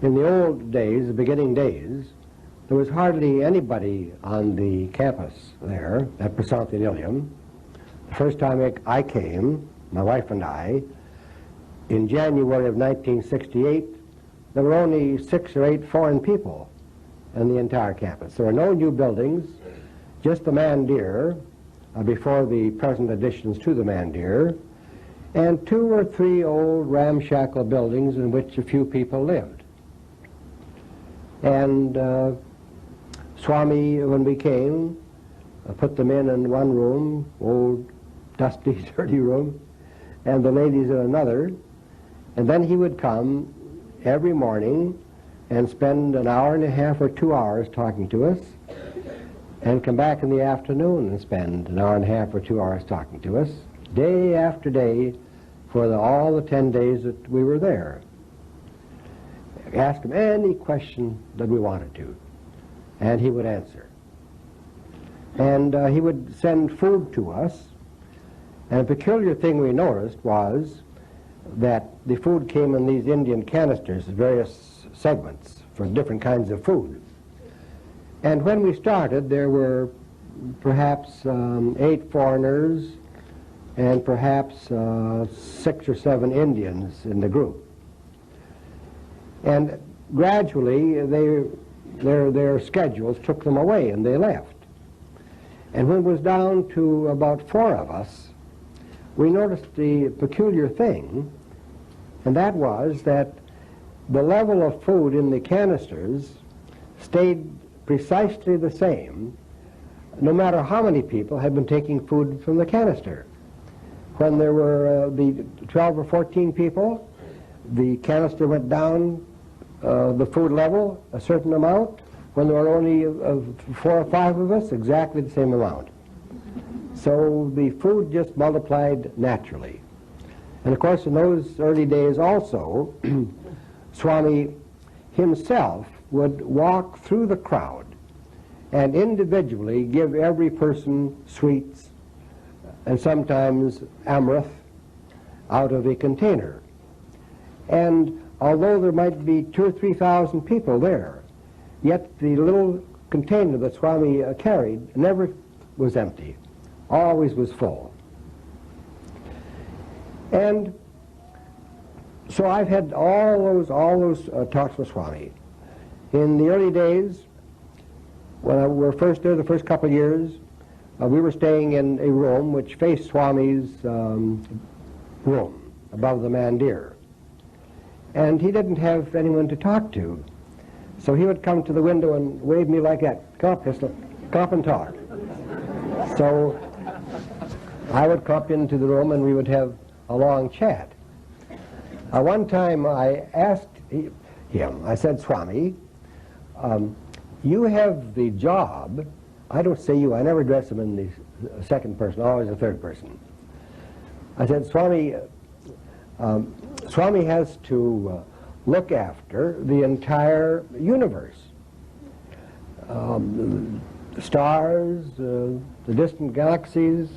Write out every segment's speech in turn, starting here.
In the old days, the beginning days, there was hardly anybody on the campus there at Prasanthi Nilayam. The first time I came, my wife and I, in January of 1968, there were only 6 or 8 foreign people in the entire campus. There were no new buildings, just the Mandir, before the present additions to the Mandir, and 2 or 3 old ramshackle buildings in which a few people lived. And Swami, when we came, put them in one room, old, dusty, dirty room, and the ladies in another. And then he would come every morning and spend an hour and a half or 2 hours talking to us, and come back in the afternoon and spend an hour and a half or 2 hours talking to us, day after day, for all the 10 days that we were there. Ask him any question that we wanted to, and he would answer. And he would send food to us, and a peculiar thing we noticed was that the food came in these Indian canisters, various segments for different kinds of food. And when we started, there were perhaps 8 foreigners and perhaps 6 or 7 Indians in the group. And gradually, their schedules took them away, and they left. And when it was down to about 4 of us, we noticed the peculiar thing, and that was that the level of food in the canisters stayed precisely the same, no matter how many people had been taking food from the canister. When there were the 12 or 14 people, the canister went down the food level a certain amount. When there were only 4 or 5 of us, exactly the same amount. So the food just multiplied naturally. And of course, in those early days also, Swami himself would walk through the crowd and individually give every person sweets and sometimes amrit out of a container. And although there might be 2,000 or 3,000 people there, yet the little container that Swami carried never was empty, always was full. And so I've had all those talks with Swami. In the early days, when we were first there, the first couple of years, we were staying in a room which faced Swami's room above the Mandir. And he didn't have anyone to talk to. So he would come to the window and wave me like that. Come up, Hislop. Come up and talk. So I would come up into the room and we would have a long chat. One time I asked him, I said, Swami, you have the job, I don't say you, I never address him in the second person, always the third person. I said, Swami, Swami has to look after the entire universe. The stars, the distant galaxies.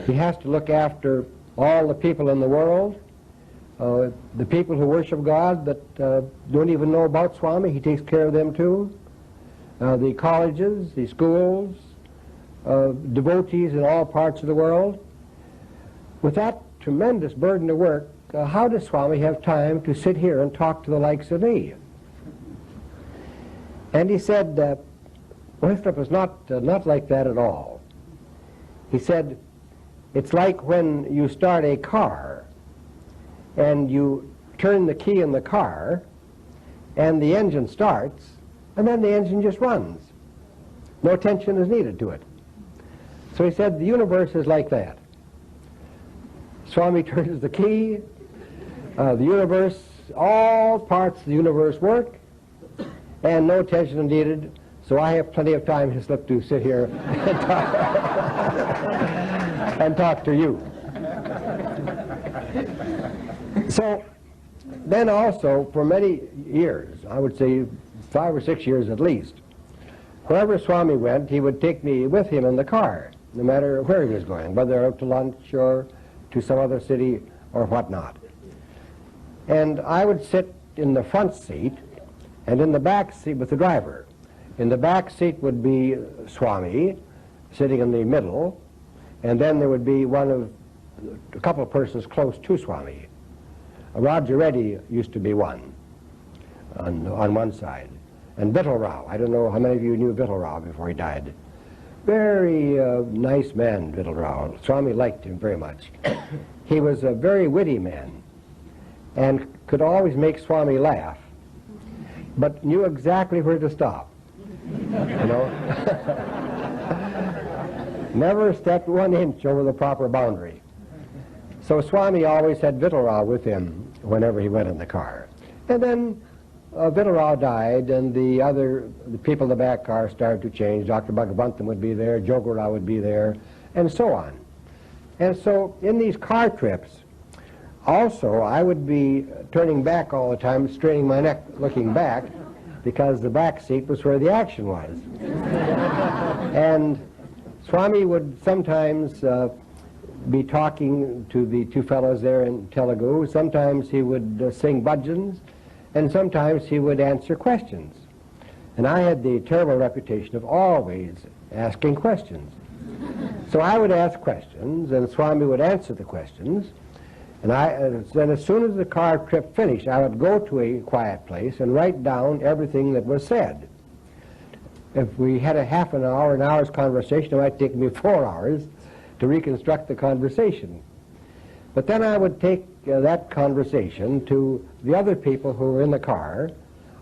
He has to look after all the people in the world, the people who worship God that don't even know about Swami, he takes care of them too. The colleges, the schools, devotees in all parts of the world. With that tremendous burden of work, how does Swami have time to sit here and talk to the likes of me? And he said, Hislop is not like that at all. He said, it's like when you start a car and you turn the key in the car and the engine starts and then the engine just runs. No attention is needed to it. So he said the universe is like that. Swami turns the key, the universe, all parts of the universe work, and no attention is needed So I have plenty of time, Hislop, to sit here and talk to you. So then also, for many years, I would say 5 or 6 years at least, wherever Swami went, he would take me with him in the car, no matter where he was going, whether out to lunch or to some other city or whatnot. And I would sit in the front seat and in the back seat with the driver. In the back seat would be Swami sitting in the middle, and then there would be a couple of persons close to Swami. Roger Reddy used to be one on one side. And Vittal Rao, I don't know how many of you knew Vittal Rao before he died. Very nice man, Vittal Rao. Swami liked him very much. He was a very witty man and could always make Swami laugh, but knew exactly where to stop. You know? Never stepped 1 inch over the proper boundary. So Swami always had Vittal Rao with him whenever he went in the car. And then Vittal Rao died, and the people in the back car started to change. Dr. Bhagavantam would be there, Jogo Rao would be there, and so on. And so in these car trips, also I would be turning back all the time, straining my neck, looking back, because the back seat was where the action was. And Swami would sometimes be talking to the two fellows there in Telugu. Sometimes he would sing bhajans, and sometimes he would answer questions. And I had the terrible reputation of always asking questions. So I would ask questions, and Swami would answer the questions, and then as soon as the car trip finished, I would go to a quiet place and write down everything that was said. If we had a half an hour, an hour's conversation, it might take me 4 hours to reconstruct the conversation. But then I would take that conversation to the other people who were in the car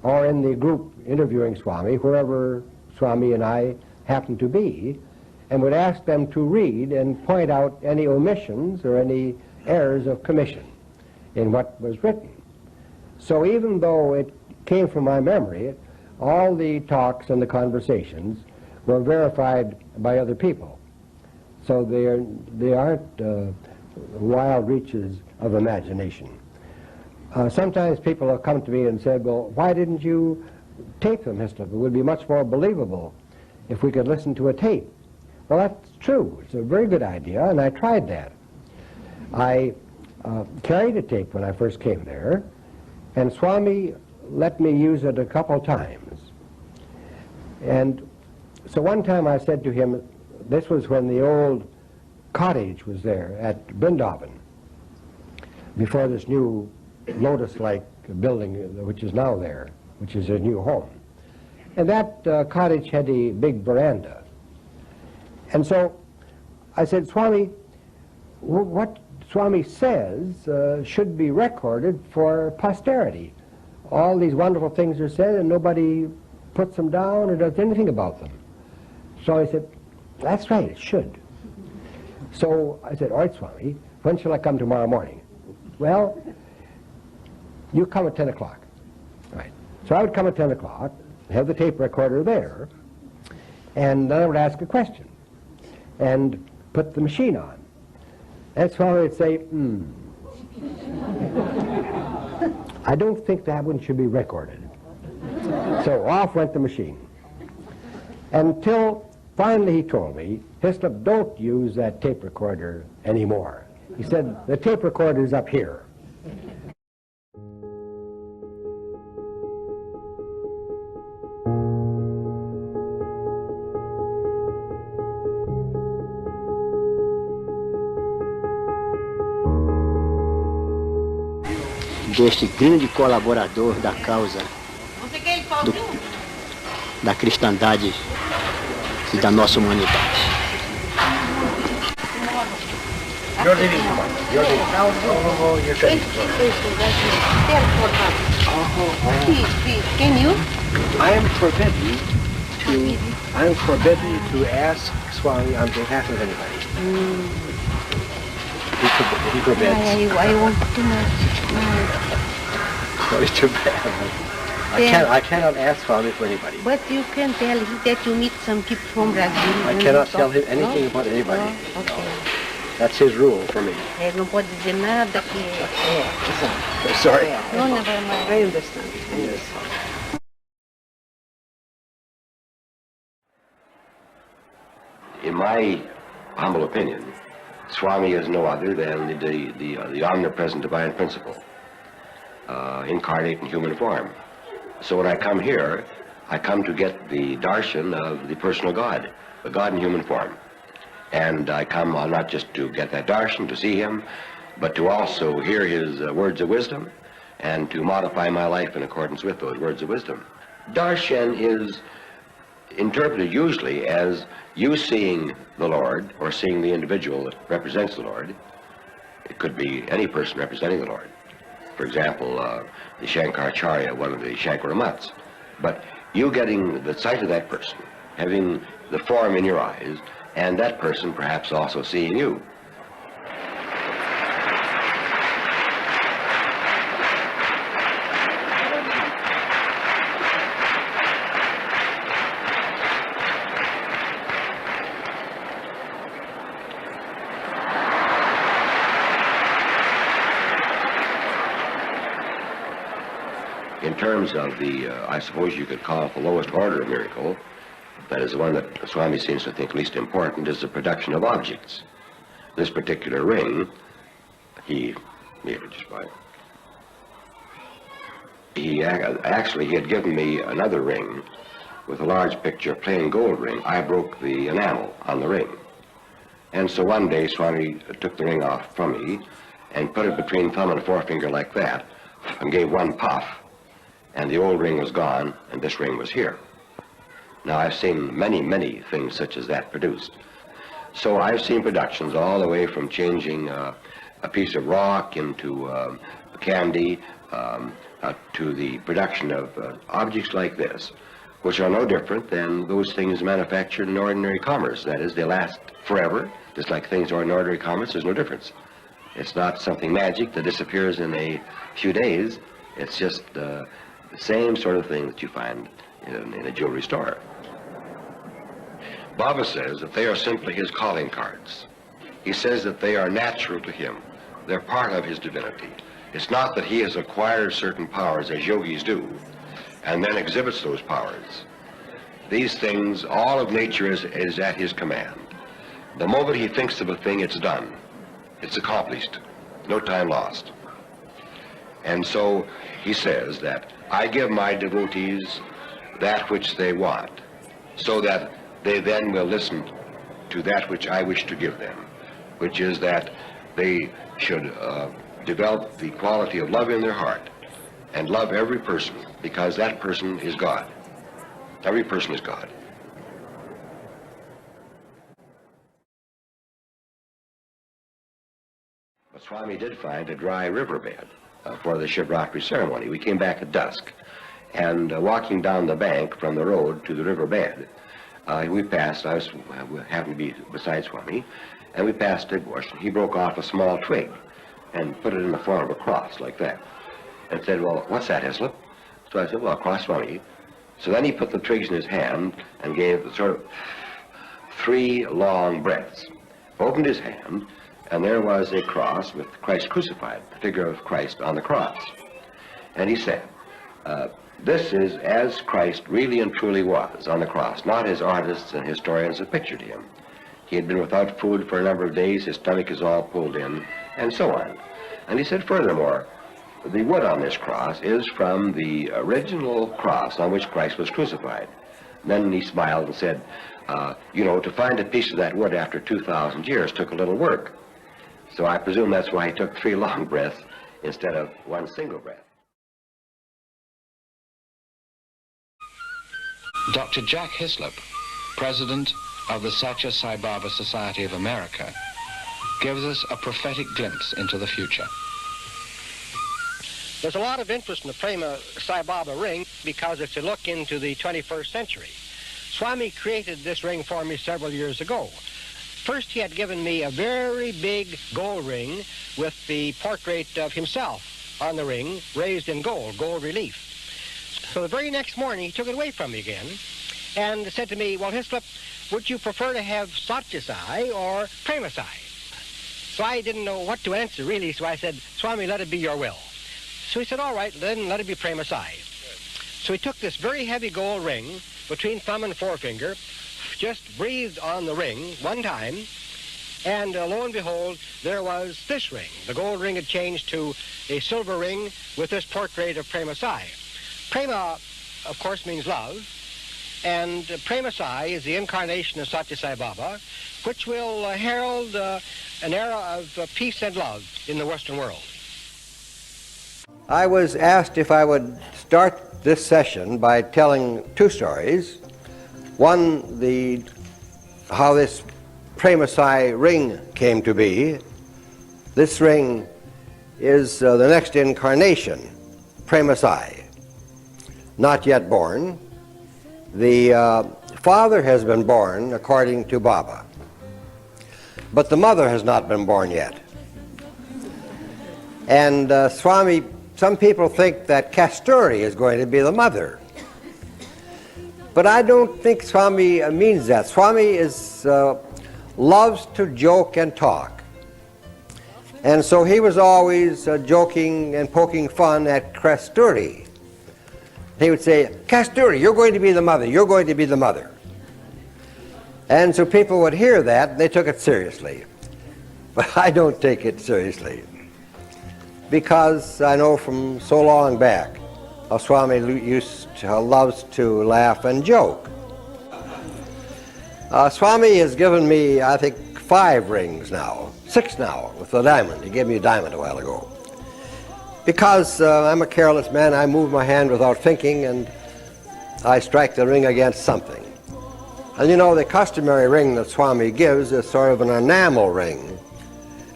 or in the group interviewing Swami, wherever Swami and I happened to be, and would ask them to read and point out any omissions or any errors of commission in what was written. So even though it came from my memory, all the talks and the conversations were verified by other people. So they aren't wild reaches of imagination. Sometimes people have come to me and said, well, why didn't you tape them, Hislop? It would be much more believable if we could listen to a tape. Well, that's true. It's a very good idea, and I tried that. I carried a tape when I first came there, and Swami let me use it a couple times. And so one time I said to him, this was when the old cottage was there at Brindavan, before this new lotus-like building which is now there, which is a new home. And that cottage had a big veranda. And so I said, Swami, what Swami says should be recorded for posterity. All these wonderful things are said and nobody puts them down or does anything about them. So I said, that's right, it should. So I said, all right, Swami, when shall I come tomorrow morning? Well, you come at 10 o'clock. Right. So I would come at 10 o'clock, have the tape recorder there, and then I would ask a question and put the machine on. And Swami would say, I don't think that one should be recorded. So off went the machine. Until finally he told me, Hislop, don't use that tape recorder anymore. He said, the tape recorder's up here. Deste grande colaborador da causa da cristandade e da nossa humanidade. You're leaving tomorrow. You're leaving. Oh, you're ready. Please, can you? I am forbidden to ask Swami on behalf of anybody. He forbids. I want too much. Well, it's too bad. I cannot ask Swami for anybody. But you can tell him that you need some gift from Brazil. I cannot tell him anything about anybody. Oh, okay. No. That's his rule for me. Não pode dizer nada que... Sorry. No, never mind. I understand. Yes. In my humble opinion, Swami is no other than the omnipresent divine principle, incarnate in human form. So when I come here, I come to get the darshan of the personal God, the God in human form. And I come not just to get that darshan, to see him, but to also hear his words of wisdom and to modify my life in accordance with those words of wisdom. Darshan is interpreted usually as you seeing the Lord or seeing the individual that represents the Lord. It could be any person representing the Lord. For example, the Shankaracharya, one of the Shankaramats. But you getting the sight of that person, having the form in your eyes, and that person perhaps also seeing you. In terms of the, I suppose you could call it the lowest order of miracle, that is the one that Swami seems to think least important, is the production of objects. This particular ring, he had given me another ring with a large picture, a plain gold ring. I broke the enamel on the ring. And so one day Swami took the ring off from me and put it between thumb and forefinger like that and gave one puff, and the old ring was gone and this ring was here. Now, I've seen many, many things such as that produced. So I've seen productions all the way from changing a piece of rock into candy to the production of objects like this, which are no different than those things manufactured in ordinary commerce. That is, they last forever, just like things are in ordinary commerce. There's no difference. It's not something magic that disappears in a few days. It's just the same sort of thing that you find in a jewelry store. Baba says that they are simply his calling cards. He says that they are natural to him. They're part of his divinity. It's not that he has acquired certain powers as yogis do and then exhibits those powers. These things, all of nature is at his command. The moment he thinks of a thing, it's done. It's accomplished. No time lost. And so he says that I give my devotees that which they want, so that they then will listen to that which I wish to give them, which is that they should develop the quality of love in their heart and love every person, because that person is God. Every person is God. But Swami did find a dry riverbed for the Shivratri ceremony. We came back at dusk, and walking down the bank from the road to the riverbed, we passed, I happened to be beside Swami, and we passed a bush, and he broke off a small twig and put it in the form of a cross like that, and said, well, what's that, Hislop? So I said, well, a cross, Swami. So then he put the twigs in his hand and gave sort of 3 long breaths, opened his hand, and there was a cross with Christ crucified, the figure of Christ on the cross. And he said, this is as Christ really and truly was on the cross, not as artists and historians have pictured him. He had been without food for a number of days, his stomach is all pulled in, and so on. And he said, furthermore, the wood on this cross is from the original cross on which Christ was crucified. And then he smiled and said, you know, to find a piece of that wood after 2,000 years took a little work. So I presume that's why he took 3 long breaths instead of 1 single breath. Dr. Jack Hislop, president of the Sathya Sai Baba Society of America, gives us a prophetic glimpse into the future. There's a lot of interest in the Prema Sai Baba ring because it's a look into the 21st century. Swami created this ring for me several years ago. First, he had given me a very big gold ring with the portrait of himself on the ring, raised in gold relief. So the very next morning, he took it away from me again and said to me, well, Hislop, would you prefer to have Sathya Sai or Prema Sai? So I didn't know what to answer, really, so I said, Swami, let it be your will. So he said, all right, then let it be Prema Sai. So he took this very heavy gold ring between thumb and forefinger, just breathed on the ring one time, and lo and behold, there was this ring. The gold ring had changed to a silver ring with this portrait of Prema Sai. Prema, of course, means love, and Prema Sai is the incarnation of Sathya Sai Baba, which will herald an era of peace and love in the Western world. I was asked if I would start this session by telling two stories. One, how this Prema Sai ring came to be. This ring is the next incarnation, Prema Sai, not yet born. The father has been born according to Baba, but the mother has not been born yet. And Swami, some people think that Kasturi is going to be the mother. But I don't think Swami means that. Swami loves to joke and talk. And so he was always joking and poking fun at Kasturi. He would say, Kasturi, you're going to be the mother, you're going to be the mother. And so people would hear that, and they took it seriously. But I don't take it seriously, because I know from so long back how Swami loves to laugh and joke. Swami has given me, I think, 5 rings now, 6 now, with the diamond. He gave me a diamond a while ago. Because I'm a careless man, I move my hand without thinking, and I strike the ring against something. And you know, the customary ring that Swami gives is sort of an enamel ring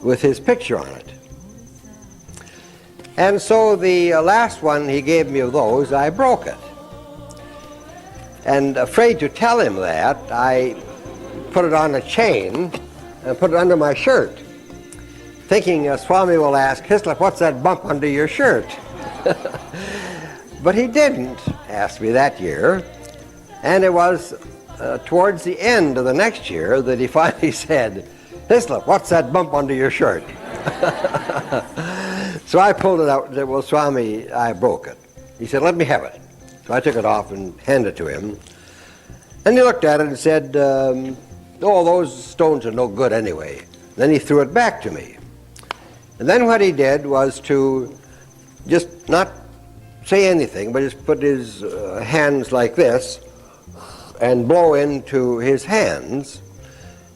with his picture on it. And so the last one he gave me of those, I broke it. And afraid to tell him that, I put it on a chain and put it under my shirt, thinking Swami will ask, Hislop, what's that bump under your shirt? But he didn't ask me that year, and it was towards the end of the next year that he finally said, Hislop, what's that bump under your shirt? So I pulled it out and said, well, Swami, I broke it. He said, let me have it. So I took it off and handed it to him. And he looked at it and said, oh, those stones are no good anyway. Then he threw it back to me. And then what he did was to just not say anything, but just put his hands like this and blow into his hands.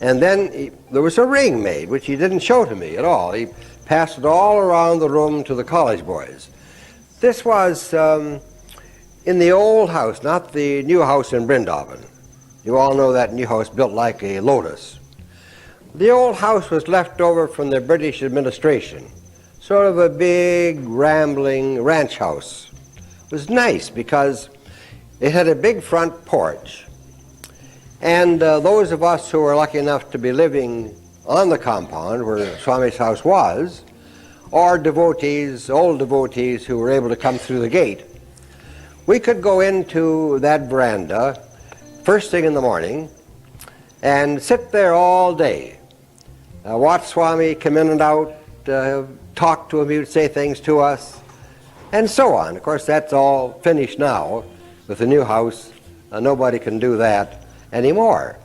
And then there was a ring made, which he didn't show to me at all. He passed it all around the room to the college boys. This was in the old house, not the new house in Brindavan. You all know that new house built like a lotus. The old house was left over from the British administration, sort of a big, rambling ranch house. It was nice because it had a big front porch. And those of us who were lucky enough to be living on the compound where Swami's house was, or devotees, old devotees who were able to come through the gate, we could go into that veranda first thing in the morning and sit there all day. Watch Swami come in and out, talk to him, he would say things to us, and so on. Of course, that's all finished now with the new house. Nobody can do that anymore.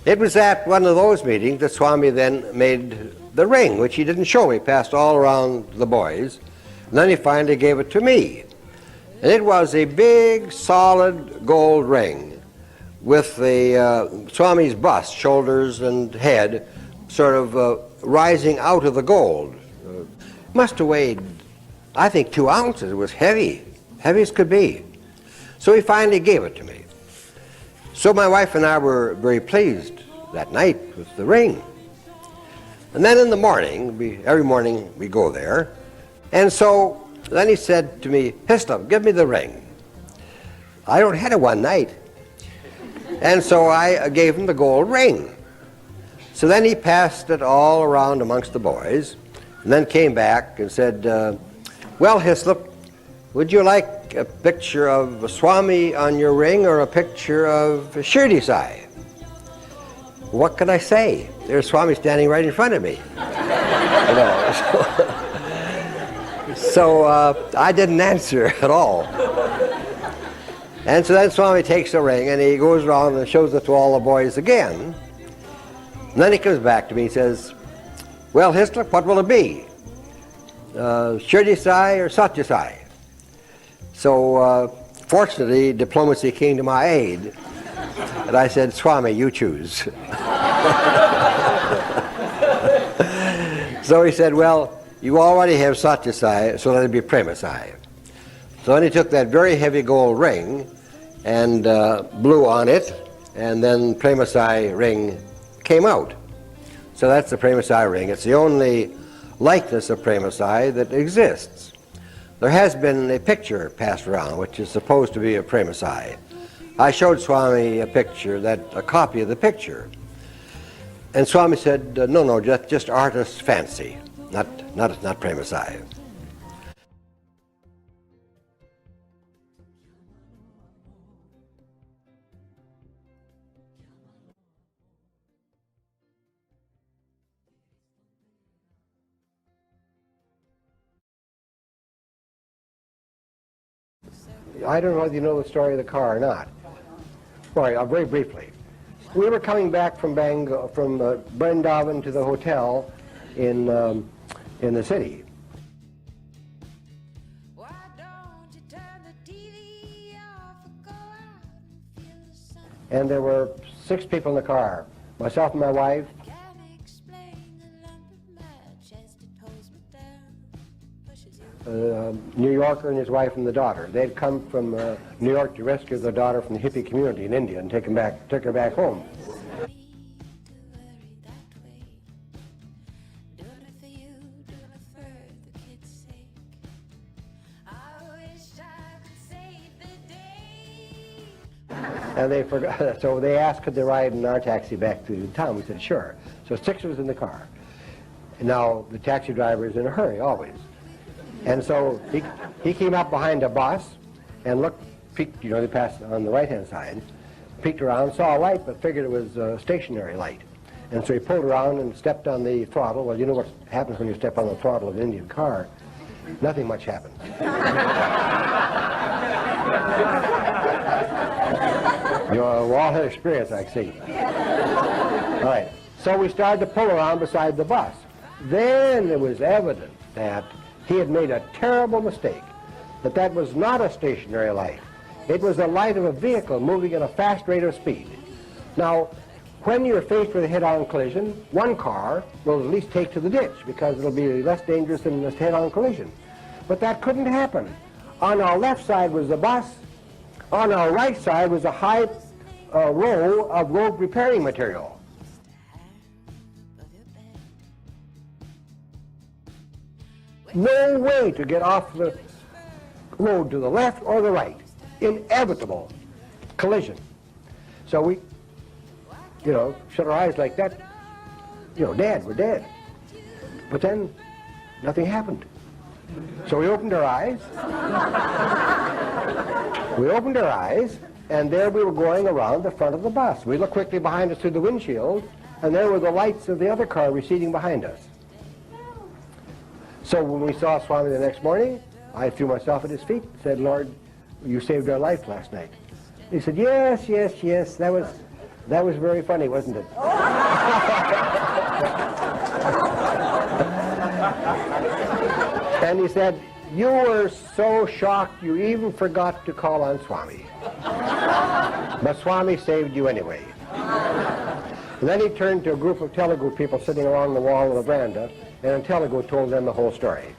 It was at one of those meetings that Swami then made the ring, which he didn't show me, passed all around the boys, and then he finally gave it to me. And it was a big, solid gold ring with the Swami's bust, shoulders and head, sort of rising out of the gold. Must have weighed, I think, 2 ounces. It was heavy, heavy as could be. So he finally gave it to me. So my wife and I were very pleased that night with the ring. And then in the morning, every morning we go there, and so then he said to me, Hislop, give me the ring. I only had it one night. And so I gave him the gold ring. So then he passed it all around amongst the boys, and then came back and said, well, Hislop, would you like a picture of Swami on your ring or a picture of Shirdi Sai? What could I say? There's Swami standing right in front of me. You know, so I didn't answer at all. And so then Swami takes the ring and he goes around and shows it to all the boys again. And then he comes back to me and says, well, Hislop, what will it be? Shirdi Sai or Sathya Sai? So fortunately, diplomacy came to my aid. And I said, Swami, you choose. So he said, well, you already have Sathya Sai, so let it be Prema Sai. So then he took that very heavy gold ring and blew on it, and then Prema Sai ring came out. So that's the Prema Sai ring. It's the only likeness of Prema Sai that exists. There has been a picture passed around which is supposed to be a Prema Sai. I showed Swami a picture, a copy of the picture. And Swami said, no, just artist's fancy, not Prema Sai. I don't know whether you know the story of the car or not. Well, very briefly. We were coming back from Brindavan to the hotel in the city. And there were 6 people in the car, myself and my wife, New Yorker and his wife and the daughter. They'd come from New York to rescue their daughter from the hippie community in India and took her back home. And they forgot, so they asked could they ride in our taxi back to town. We said sure. So 6 was in the car. And now the taxi driver is in a hurry always. And so he came up behind a bus and looked, peeked, they passed on the right-hand side, peeked around, saw a light, but figured it was a stationary light. And so he pulled around and stepped on the throttle. Well, you know what happens when you step on the throttle of an Indian car. Nothing much happens. We all had experience, I see. All right, so we started to pull around beside the bus. Then it was evident that he had made a terrible mistake, that was not a stationary light. It was the light of a vehicle moving at a fast rate of speed. Now, when you're faced with a head-on collision, one car will at least take to the ditch because it'll be less dangerous than a head-on collision. But that couldn't happen. On our left side was the bus. On our right side was a high row of road repairing material. No way to get off the road to the left or the right. Inevitable collision. So we, shut our eyes like that. Dead, we're dead. But then nothing happened. So we opened our eyes. And there we were going around the front of the bus. We looked quickly behind us through the windshield, and there were the lights of the other car receding behind us. So when we saw Swami the next morning, I threw myself at his feet and said, Lord, you saved our life last night. He said, yes, that was very funny, wasn't it? And he said, you were so shocked you even forgot to call on Swami. But Swami saved you anyway. And then he turned to a group of Telugu people sitting along the wall of the veranda, and in Telugu told them the whole story.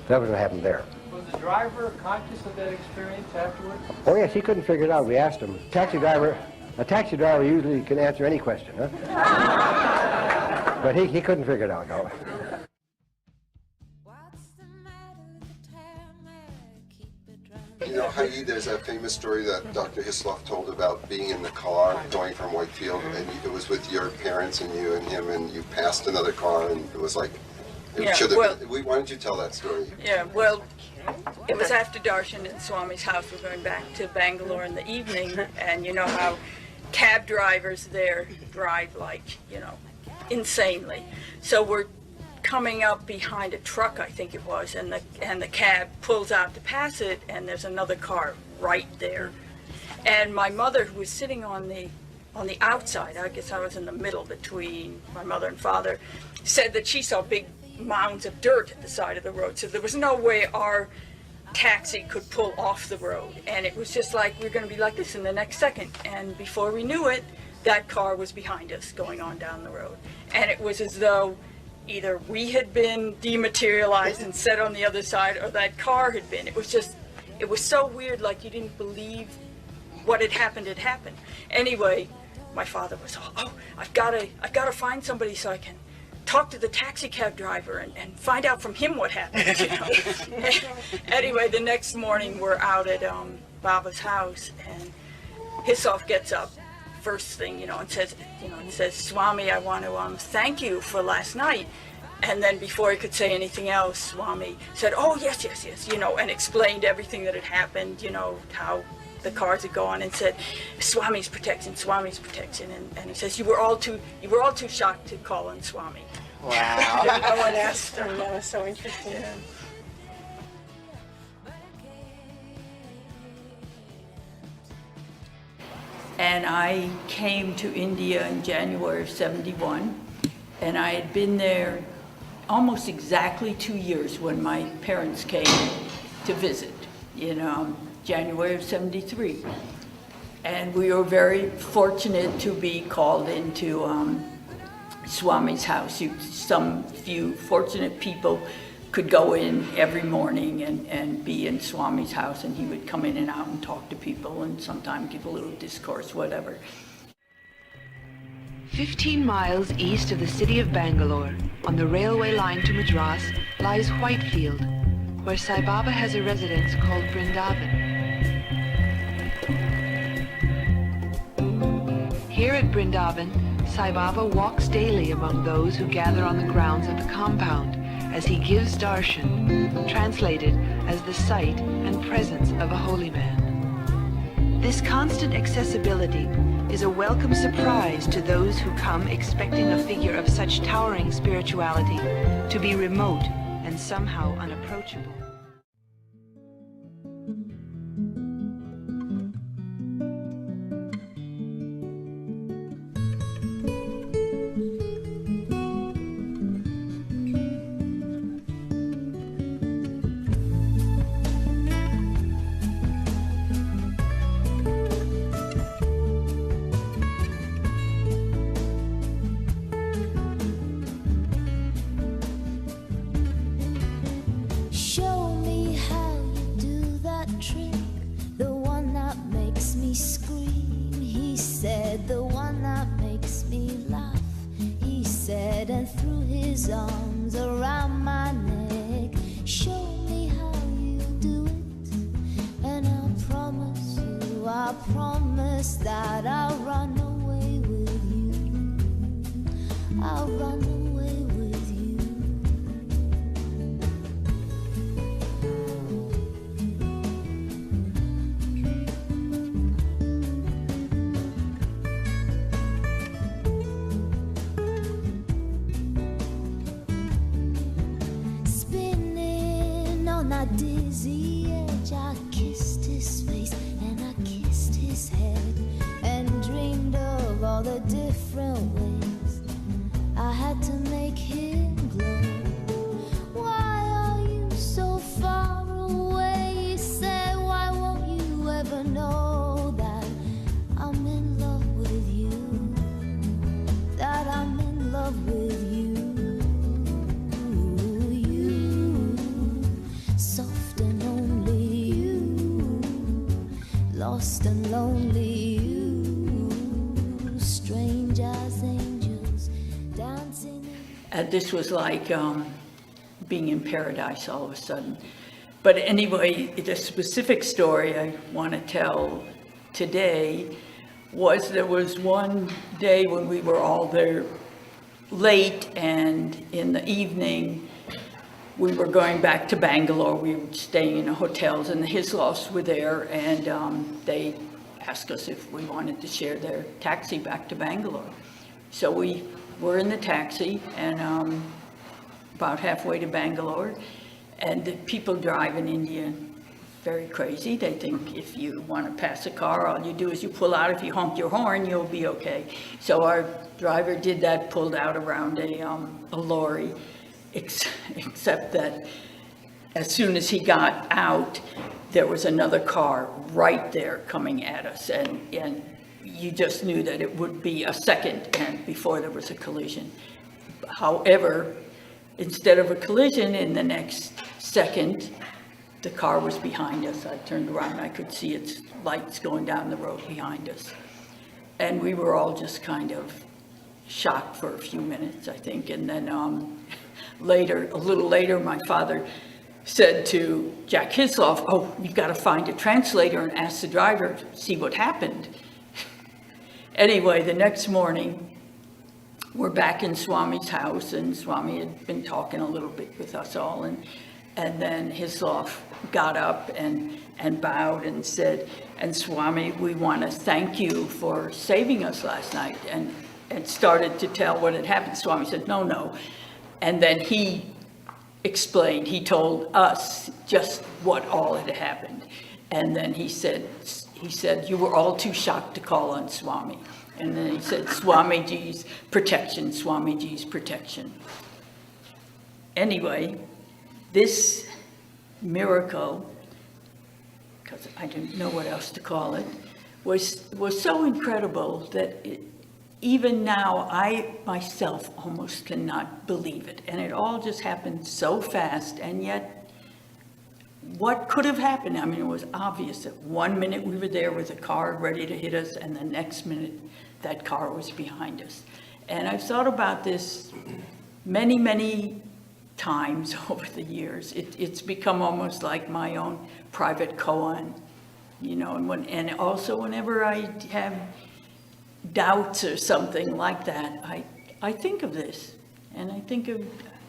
That was what happened there. Was the driver conscious of that experience afterwards? Oh yes, he couldn't figure it out. We asked him. A taxi driver usually can answer any question, huh? But he couldn't figure it out, no. You know, Heidi, there's a famous story that Dr. Hislop told about being in the car going from Whitefield, and it was with your parents and you and him, and you passed another car, and it was like, it should have been. Why don't you tell that story? Yeah, well, it was after darshan in Swami's house. We're going back to Bangalore in the evening, and you know how cab drivers there drive like, you know, insanely. So we're coming up behind a truck, I think it was, and the cab pulls out to pass it, and there's another car right there. And my mother, who was sitting on the outside, I guess I was in the middle between my mother and father, said that she saw big mounds of dirt at the side of the road, so there was no way our taxi could pull off the road, and it was just like we were going to be like this in the next second. And before we knew it, that car was behind us going on down the road, and it was as though either we had been dematerialized and set on the other side, or that car had been. It was just, it was so weird, like you didn't believe what had happened had happened. Anyway, my father was all, oh, I've got to find somebody so I can talk to the taxi cab driver and find out from him what happened. You know? Anyway, the next morning we're out at Baba's house, and Hislop gets up first thing, you know, and says, Swami, I want to thank you for last night. And then before he could say anything else, Swami said, oh, yes, you know, and explained everything that had happened, you know, how the cars had gone, and said, Swami's protection. And he says, you were all too shocked to call on Swami. Wow. No one asked him. That was so interesting. Yeah. And I came to India in January of '71, and I had been there almost exactly 2 years when my parents came to visit in January of '73. And we were very fortunate to be called into Swami's house. Some few fortunate people could go in every morning and be in Swami's house, and he would come in and out and talk to people and sometimes give a little discourse, whatever. 15 miles east of the city of Bangalore, on the railway line to Madras, lies Whitefield, where Sai Baba has a residence called Vrindavan. Here at Vrindavan, Sai Baba walks daily among those who gather on the grounds of the compound as he gives darshan, translated as the sight and presence of a holy man. This constant accessibility is a welcome surprise to those who come expecting a figure of such towering spirituality to be remote and somehow unapproachable. This was like being in paradise all of a sudden. But anyway, the specific story I want to tell today was there was one day when we were all there late, and in the evening we were going back to Bangalore. We were staying in hotels, and the Hislops were there, and they asked us if we wanted to share their taxi back to Bangalore. So we were in the taxi, and about halfway to Bangalore, and the people drive in India very crazy. They think if you want to pass a car, all you do is you pull out. If you honk your horn, you'll be okay. So our driver did that, pulled out around a lorry, except that as soon as he got out, there was another car right there coming at us, and you just knew that it would be a second and before there was a collision. However, instead of a collision, in the next second, the car was behind us. I turned around, I could see its lights going down the road behind us. And we were all just kind of shocked for a few minutes, I think. And then a little later, my father said to Jack Hislop, "Oh, you've got to find a translator and ask the driver, see what happened." Anyway, the next morning, we're back in Swami's house, and Swami had been talking a little bit with us all, and then Hislop got up and bowed and said, "And Swami, we want to thank you for saving us last night," and started to tell what had happened. Swami said, "No." And then he explained, he told us just what all had happened. And then he said, "You were all too shocked to call on Swami." And then he said, "Swamiji's protection, Swamiji's protection." Anyway, this miracle, because I didn't know what else to call it, was so incredible that even now I myself almost cannot believe it. And it all just happened so fast, and yet what could have happened? I mean, it was obvious that 1 minute we were there with a car ready to hit us, and the next minute that car was behind us. And I've thought about this many, many times over the years. It's become almost like my own private koan, you know, and also whenever I have doubts or something like that, I think of this, and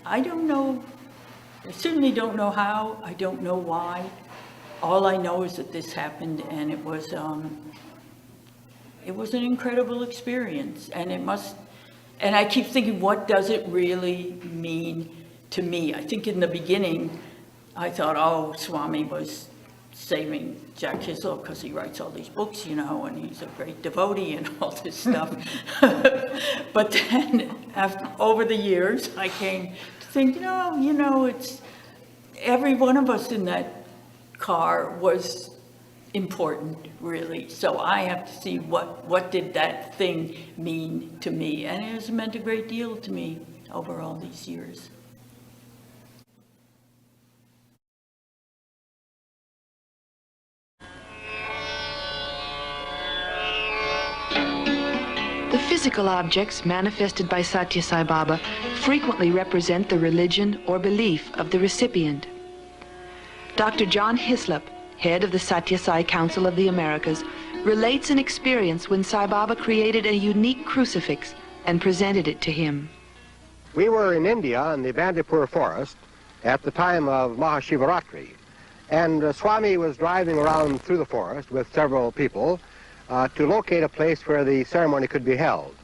I don't know, I certainly don't know how, I don't know why. All I know is that this happened, and it was an incredible experience, and I keep thinking, what does it really mean to me? I think in the beginning, I thought, oh, Swami was saving Jack Hislop because he writes all these books, you know, and he's a great devotee and all this stuff. But then, over the years, I came to think, no, you know, it's every one of us in that car was important, really. So I have to see what did that thing mean to me, and it has meant a great deal to me over all these years. The physical objects manifested by Sathya Sai Baba frequently represent the religion or belief of the recipient. Dr. John Hislop, head of the Sathya Sai Council of the Americas, relates an experience when Sai Baba created a unique crucifix and presented it to him. We were in India in the Bandipur forest at the time of Mahashivaratri, and Swami was driving around through the forest with several people to locate a place where the ceremony could be held.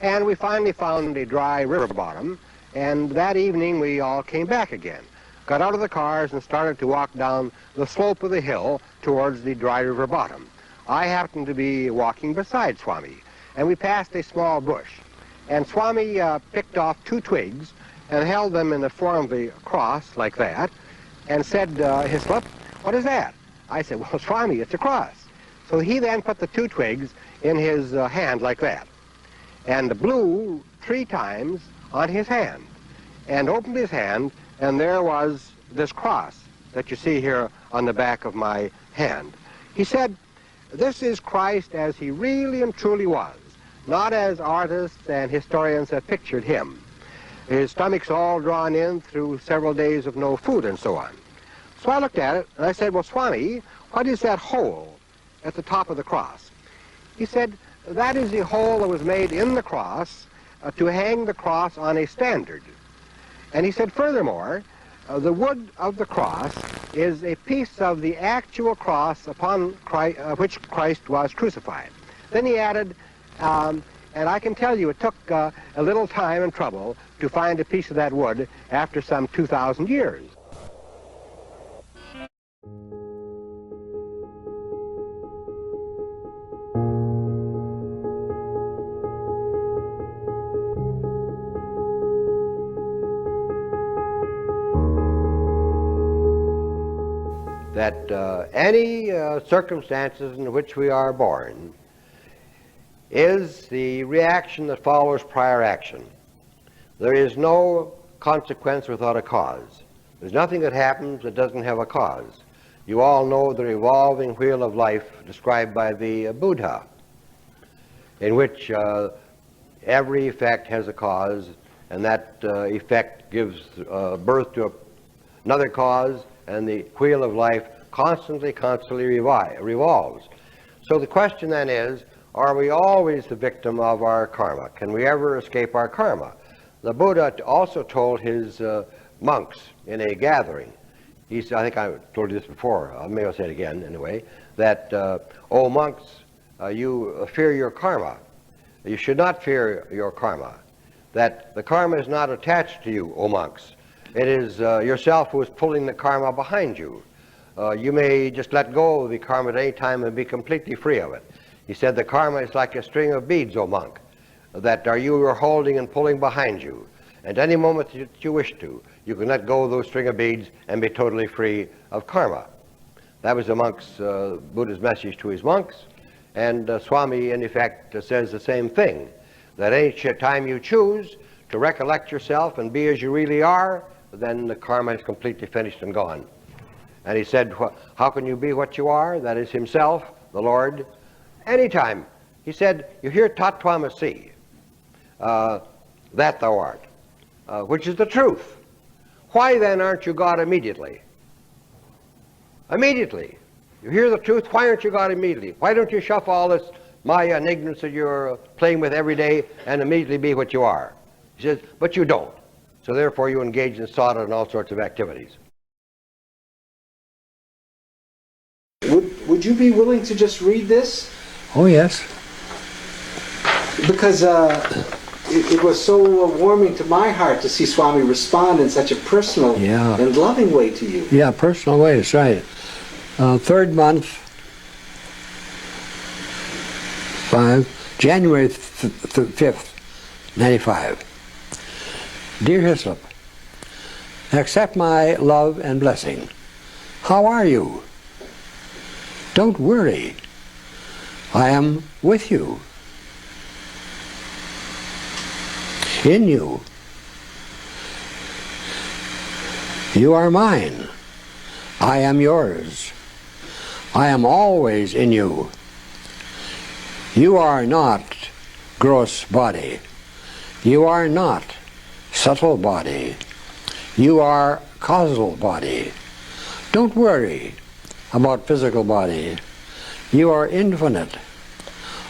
And we finally found a dry river bottom, and that evening we all came back again, got out of the cars and started to walk down the slope of the hill towards the dry river bottom. I happened to be walking beside Swami, and we passed a small bush. And Swami picked off 2 twigs and held them in the form of a cross like that, and said, Hislop, what is that? I said, well, Swami, it's a cross. So he then put the 2 twigs in his hand like that, and blew 3 times on his hand, and opened his hand, and there was this cross that you see here on the back of my hand. He said, this is Christ as he really and truly was, not as artists and historians have pictured him. His stomach's all drawn in through several days of no food and so on. So I looked at it, and I said, well, Swami, what is that hole at the top of the cross? He said, that is the hole that was made in the cross to hang the cross on a standard. And he said, furthermore, the wood of the cross is a piece of the actual cross upon which Christ was crucified. Then he added, and I can tell you it took a little time and trouble to find a piece of that wood after some 2,000 years. That any circumstances in which we are born is the reaction that follows prior action. There is no consequence without a cause. There's nothing that happens that doesn't have a cause. You all know the revolving wheel of life described by the Buddha, in which every effect has a cause, and that effect gives birth to another cause, and the wheel of life constantly revolves. So the question then is, are we always the victim of our karma? Can we ever escape our karma? The Buddha also told his monks in a gathering, I think I told you this before, I may have said it again anyway, that, oh monks, you fear your karma. You should not fear your karma. That the karma is not attached to you, O monks. It is yourself who is pulling the karma behind you. You may just let go of the karma at any time and be completely free of it. He said the karma is like a string of beads, O monk, that you are holding and pulling behind you. And any moment that you wish to, you can let go of those string of beads and be totally free of karma. That was the Buddha's message to his monks. And Swami, in effect, says the same thing, that any time you choose to recollect yourself and be as you really are, then the karma is completely finished and gone. And he said, how can you be what you are? That is himself, the Lord. Anytime. He said, you hear tat tvamasi, that thou art, which is the truth. Why then aren't you God immediately? Immediately. You hear the truth, why aren't you God immediately? Why don't you shuffle all this maya and ignorance that you're playing with every day and immediately be what you are? He says, but you don't. So therefore you engage in sadhana and all sorts of activities. Would you be willing to just read this? Oh, yes. Because it was so warming to my heart to see Swami respond in such a personal and loving way to you. Yeah, personal way, that's right. Third month, January 5th, 95. Dear Hislop, accept my love and blessing. How are you? Don't worry. I am with you. In you. You are mine. I am yours. I am always in you. You are not gross body. You are not subtle body. You are causal body. Don't worry about physical body. You are infinite,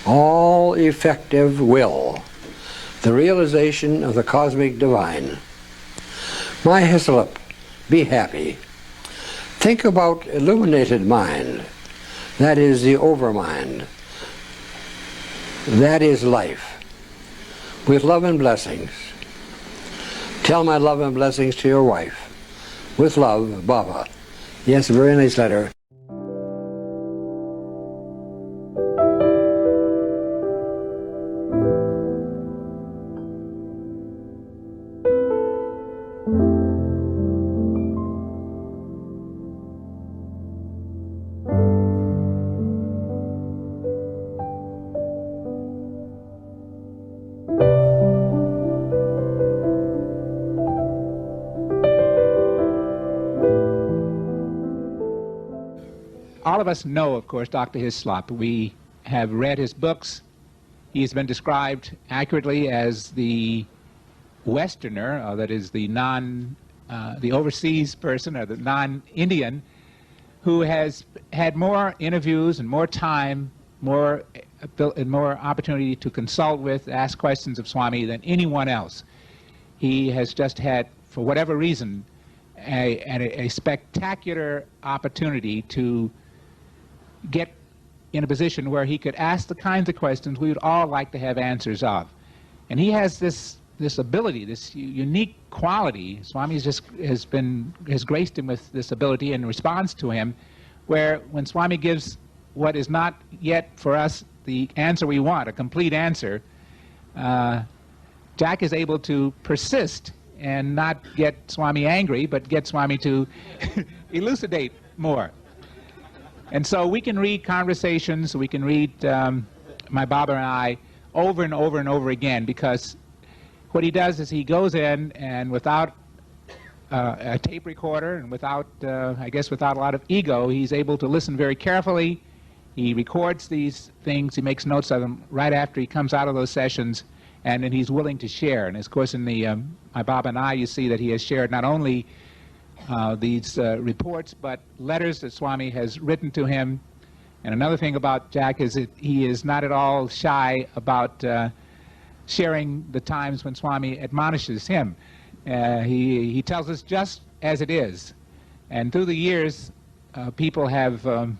all effective will, the realization of the cosmic divine. My Hislop, be happy. Think about illuminated mind. That is the overmind. That is life. With love and blessings. Tell my love and blessings to your wife. With love, Baba. Yes, a very nice letter. All of us know, of course, Dr. Hislop. We have read his books. He's been described accurately as the Westerner, that is the the overseas person or the non-Indian who has had more interviews and more time, more opportunity to consult with, ask questions of Swami than anyone else. He has just had, for whatever reason, a spectacular opportunity to get in a position where he could ask the kinds of questions we would all like to have answers of. And he has this ability, this unique quality. Swami has graced him with this ability and responds to him, where when Swami gives what is not yet for us the answer we want, a complete answer, Jack is able to persist and not get Swami angry, but get Swami to elucidate more. And so we can read conversations, we can read my Baba and I over and over and over again, because what he does is he goes in and without a tape recorder and without, I guess, without a lot of ego, he's able to listen very carefully. He records these things, he makes notes of them right after he comes out of those sessions, and then he's willing to share. And of course in the my Baba and I, you see that he has shared not only these reports, but letters that Swami has written to him. And another thing about Jack is that he is not at all shy about sharing the times when Swami admonishes him. He tells us just as it is. And through the years, people have, on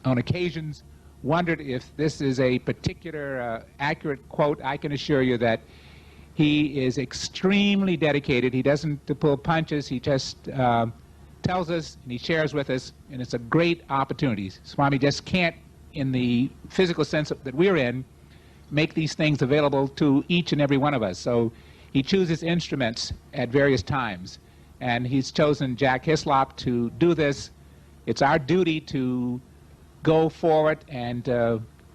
occasions, wondered if this is a particular accurate quote. I can assure you that he is extremely dedicated. He doesn't pull punches. He just tells us and he shares with us, and it's a great opportunity. Swami just can't, in the physical sense that we're in, make these things available to each and every one of us. So he chooses instruments at various times, and he's chosen Jack Hislop to do this. It's our duty to go forward and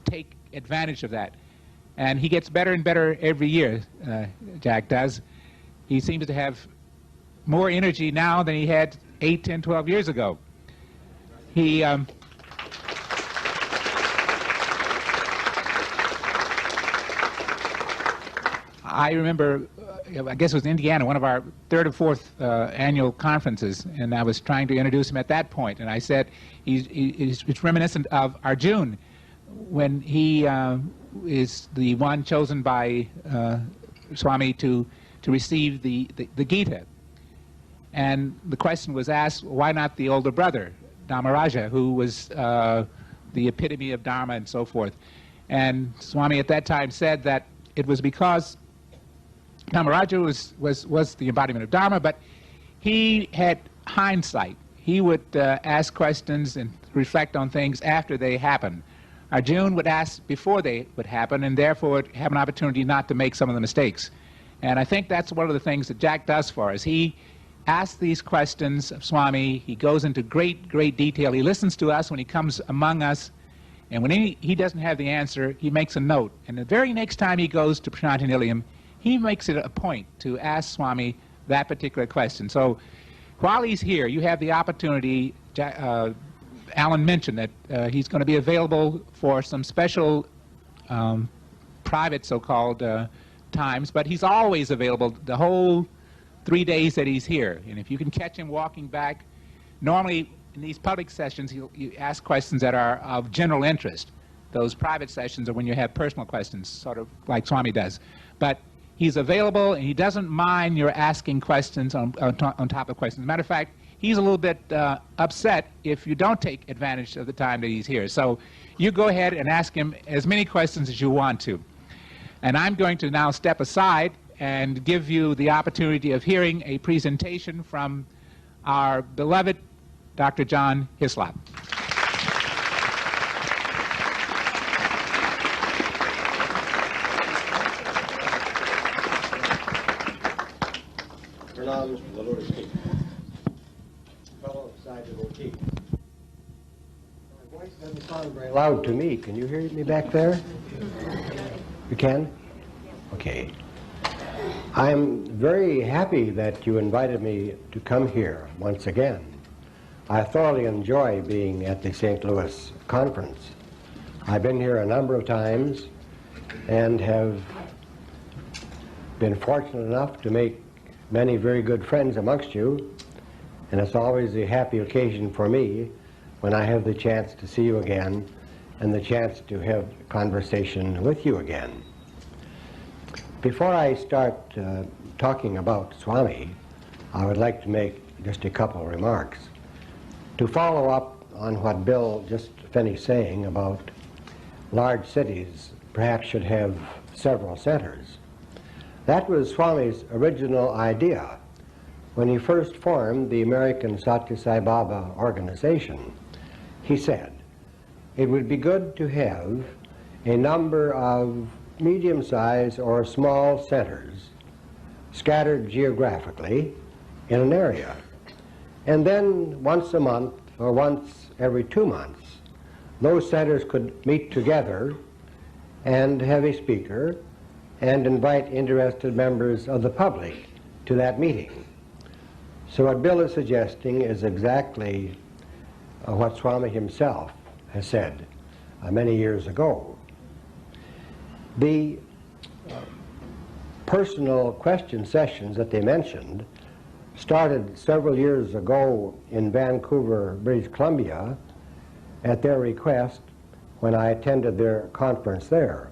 take advantage of that. And he gets better and better every year, Jack does. He seems to have more energy now than he had 8, 10, 12 years ago. He I remember, I guess it was in Indiana, one of our 3rd or 4th annual conferences, and I was trying to introduce him at that point, and I said it's reminiscent of Arjuna, when he is the one chosen by Swami to receive the Gita. And the question was asked, why not the older brother, Dharmaraja, who was the epitome of Dharma and so forth? And Swami at that time said that it was because Dharmaraja was the embodiment of Dharma, but he had hindsight. He would ask questions and reflect on things after they happened. Arjuna would ask before they would happen, and therefore would have an opportunity not to make some of the mistakes. And I think that's one of the things that Jack does for us. He asks these questions of Swami. He goes into great, great detail. He listens to us when he comes among us, and when he doesn't have the answer, he makes a note. And the very next time he goes to Prasanthi Nilayam, he makes it a point to ask Swami that particular question. So while he's here, you have the opportunity. Alan mentioned that he's going to be available for some special private so-called times, but he's always available the whole 3 days that he's here. And if you can catch him walking back, normally in these public sessions you ask questions that are of general interest. Those private sessions are when you have personal questions, sort of like Swami does. But he's available, and he doesn't mind your asking questions on top of questions. As a matter of fact, he's a little bit upset if you don't take advantage of the time that he's here. So you go ahead and ask him as many questions as you want to. And I'm going to now step aside and give you the opportunity of hearing a presentation from our beloved Dr. John Hislop. Fellow side devotee. My voice doesn't sound very loud to me. Can you hear me back there? You can? Okay. I'm very happy that you invited me to come here once again. I thoroughly enjoy being at the St. Louis conference. I've been here a number of times and have been fortunate enough to make many very good friends amongst you, and it's always a happy occasion for me when I have the chance to see you again and the chance to have conversation with you again. Before I start talking about Swami, I would like to make just a couple of remarks to follow up on what Bill just finished saying about large cities perhaps should have several centers. That was Swami's original idea when he first formed the American Sathya Sai Baba organization. He said it would be good to have a number of medium-sized or small centers scattered geographically in an area. And then once a month or once every 2 months, those centers could meet together and have a speaker and invite interested members of the public to that meeting. So what Bill is suggesting is exactly what Swami himself has said many years ago. The personal question sessions that they mentioned started several years ago in Vancouver, British Columbia, at their request when I attended their conference there.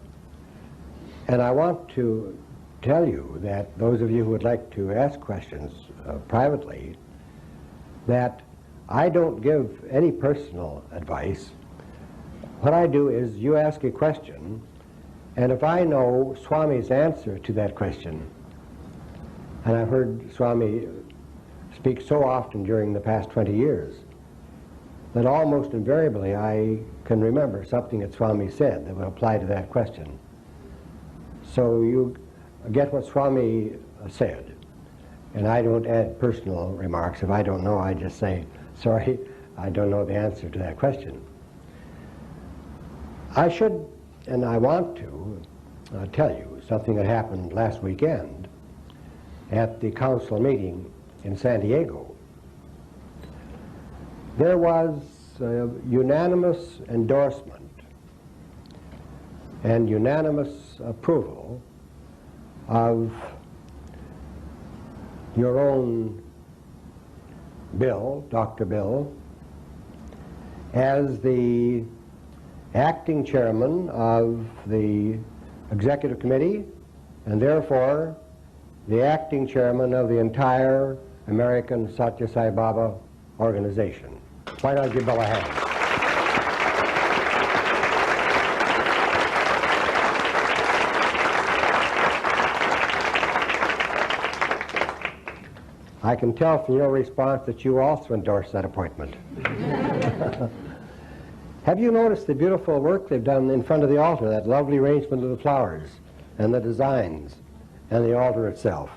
And I want to tell you that those of you who would like to ask questions privately, that I don't give any personal advice. What I do is you ask a question, and if I know Swami's answer to that question, and I've heard Swami speak so often during the past 20 years, that almost invariably I can remember something that Swami said that would apply to that question. So you get what Swami said, and I don't add personal remarks. If I don't know, I just say, sorry, I don't know the answer to that question. I should, and I want to, tell you something that happened last weekend at the council meeting in San Diego. There was a unanimous endorsement and unanimous approval of your own Bill, Dr. Bill, as the acting chairman of the executive committee, and therefore the acting chairman of the entire American Sathya Sai Baba organization. Why not give Bill a hand? I can tell from your response that you also endorse that appointment. Have you noticed the beautiful work they've done in front of the altar, that lovely arrangement of the flowers and the designs and the altar itself?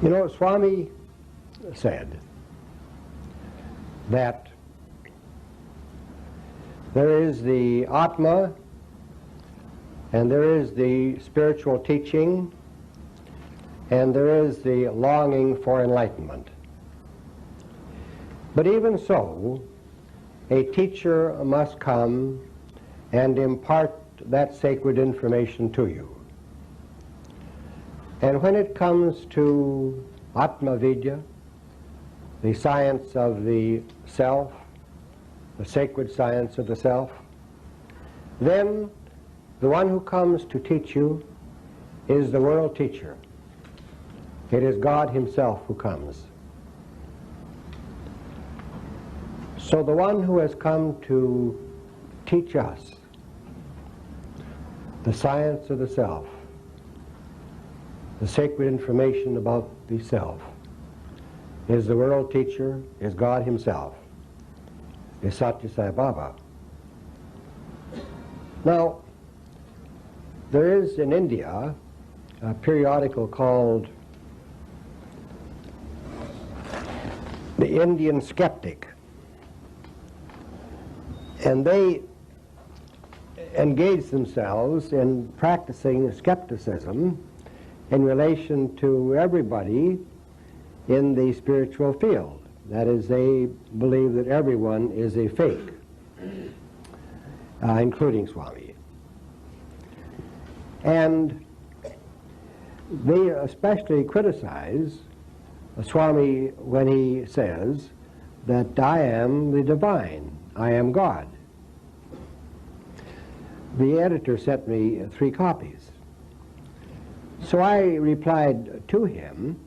You know, Swami said that there is the Atma and there is the spiritual teaching and there is the longing for enlightenment. But even so, a teacher must come and impart that sacred information to you. And when it comes to Atma Vidya, the science of the self, the sacred science of the self, then the one who comes to teach you is the world teacher. It is God himself who comes. So the one who has come to teach us the science of the self, the sacred information about the self, is the world teacher, is God himself, is Sathya Sai Baba. Now, there is in India a periodical called the Indian Skeptic, and they engage themselves in practicing skepticism in relation to everybody in the spiritual field. That is, they believe that everyone is a fake, including Swami. And they especially criticize Swami when he says that I am the divine, I am God. The editor sent me 3 copies. So I replied to him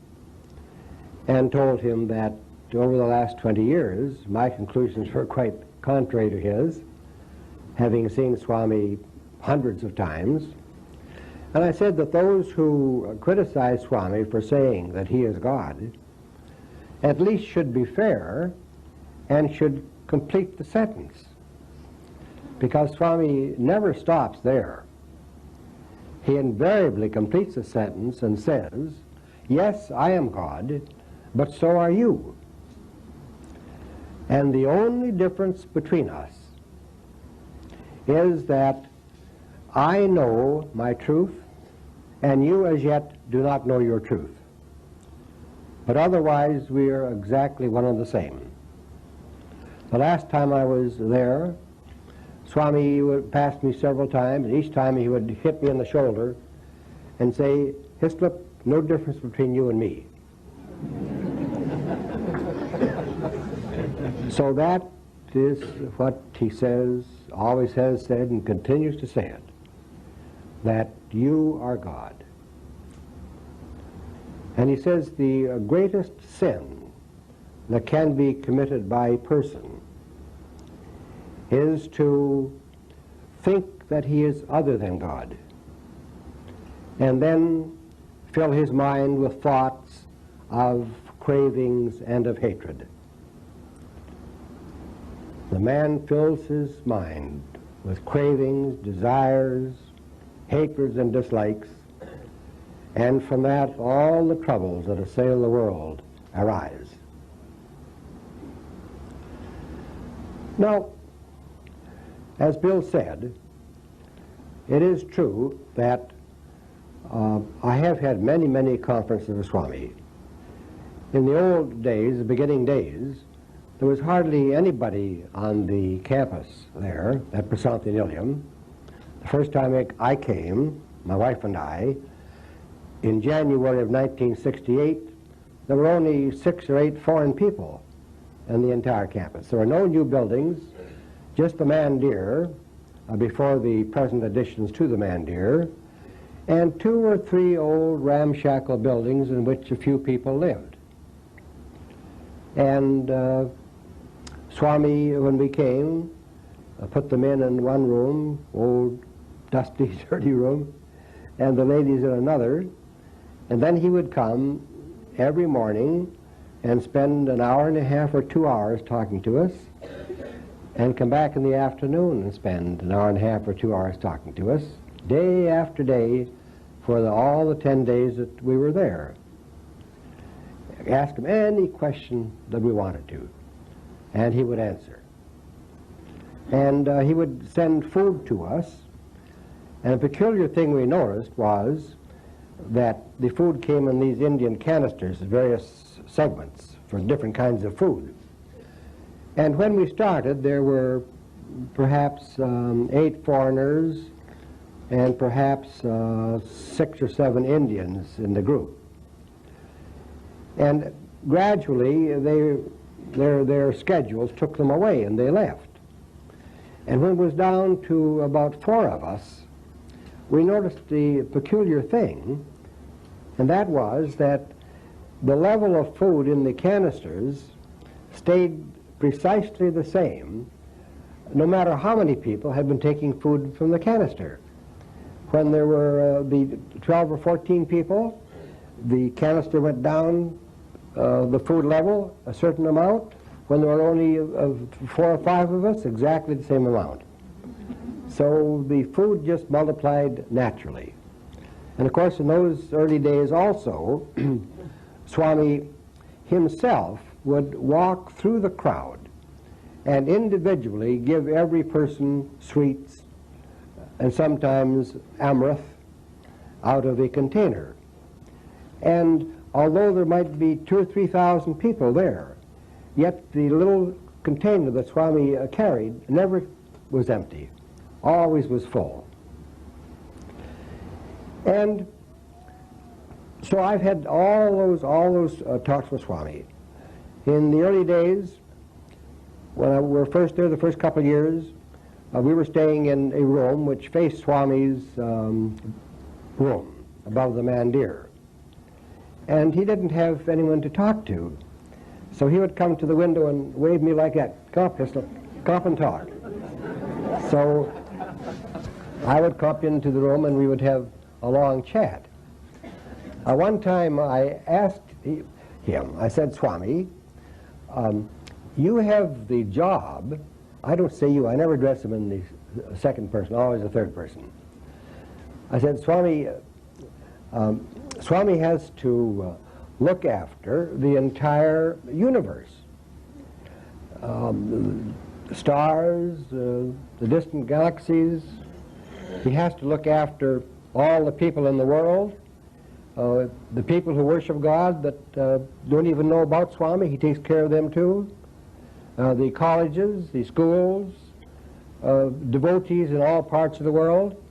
and told him that over the last 20 years, my conclusions were quite contrary to his, having seen Swami hundreds of times. And I said that those who criticize Swami for saying that he is God at least should be fair and should complete the sentence, because Swami never stops there. He invariably completes the sentence and says, yes, I am God, but so are you. And the only difference between us is that I know my truth, and you as yet do not know your truth. But otherwise, we are exactly one and the same. The last time I was there, Swami would pass me several times, and each time he would hit me in the shoulder and say, Hislop, no difference between you and me. So that is what he says, always has said, and continues to say it, that you are God. And he says the greatest sin that can be committed by a person is to think that he is other than God, and then fill his mind with thoughts of cravings and of hatred. The man fills his mind with cravings, desires, hatreds, and dislikes, and from that all the troubles that assail the world arise. Now, as Bill said, it is true that I have had many, many conferences with Swami. In the old days, the beginning days, there was hardly anybody on the campus there at Prasanthi Nilayam. The first time I came, my wife and I, in January of 1968, there were only 6 or 8 foreign people in the entire campus. There were no new buildings, just the Mandir, before the present additions to the Mandir, and 2 or 3 old ramshackle buildings in which a few people lived. And Swami, when we came, put the men in one room, old, dusty, dirty room, and the ladies in another, and then he would come every morning and spend an hour and a half or 2 hours talking to us, and come back in the afternoon and spend an hour and a half or 2 hours talking to us, day after day, for all the 10 days that we were there. Ask him any question that we wanted to, and he would answer. And he would send food to us, and a peculiar thing we noticed was that the food came in these Indian canisters, various segments for different kinds of food. And when we started, there were perhaps 8 foreigners and perhaps 6 or 7 Indians in the group. And gradually, their schedules took them away, and they left. And when it was down to about 4 of us, we noticed the peculiar thing, and that was that the level of food in the canisters stayed precisely the same, no matter how many people had been taking food from the canister. When there were the 12 or 14 people, the canister went down the food level a certain amount. When there were only 4 or 5 of us, exactly the same amount. So the food just multiplied naturally. And of course, in those early days also, Swami himself would walk through the crowd and individually give every person sweets and sometimes amrit out of a container. And although there might be 2,000 or 3,000 people there, yet the little container that Swami carried never was empty, always was full. And so I've had all those talks with Swami. In the early days, when we were first there, the first couple of years, we were staying in a room which faced Swami's room above the mandir. And he didn't have anyone to talk to. So he would come to the window and wave me like that. Come up, Hislop. Come up and talk. So I would come up into the room and we would have a long chat. One time I asked him, I said, Swami, you have the job, I don't say you, I never address him in the second person, always the third person. I said, Swami, Swami has to look after the entire universe. The stars, the distant galaxies. He has to look after all the people in the world, the people who worship God that don't even know about Swami. He takes care of them too. The colleges, the schools, devotees in all parts of the world.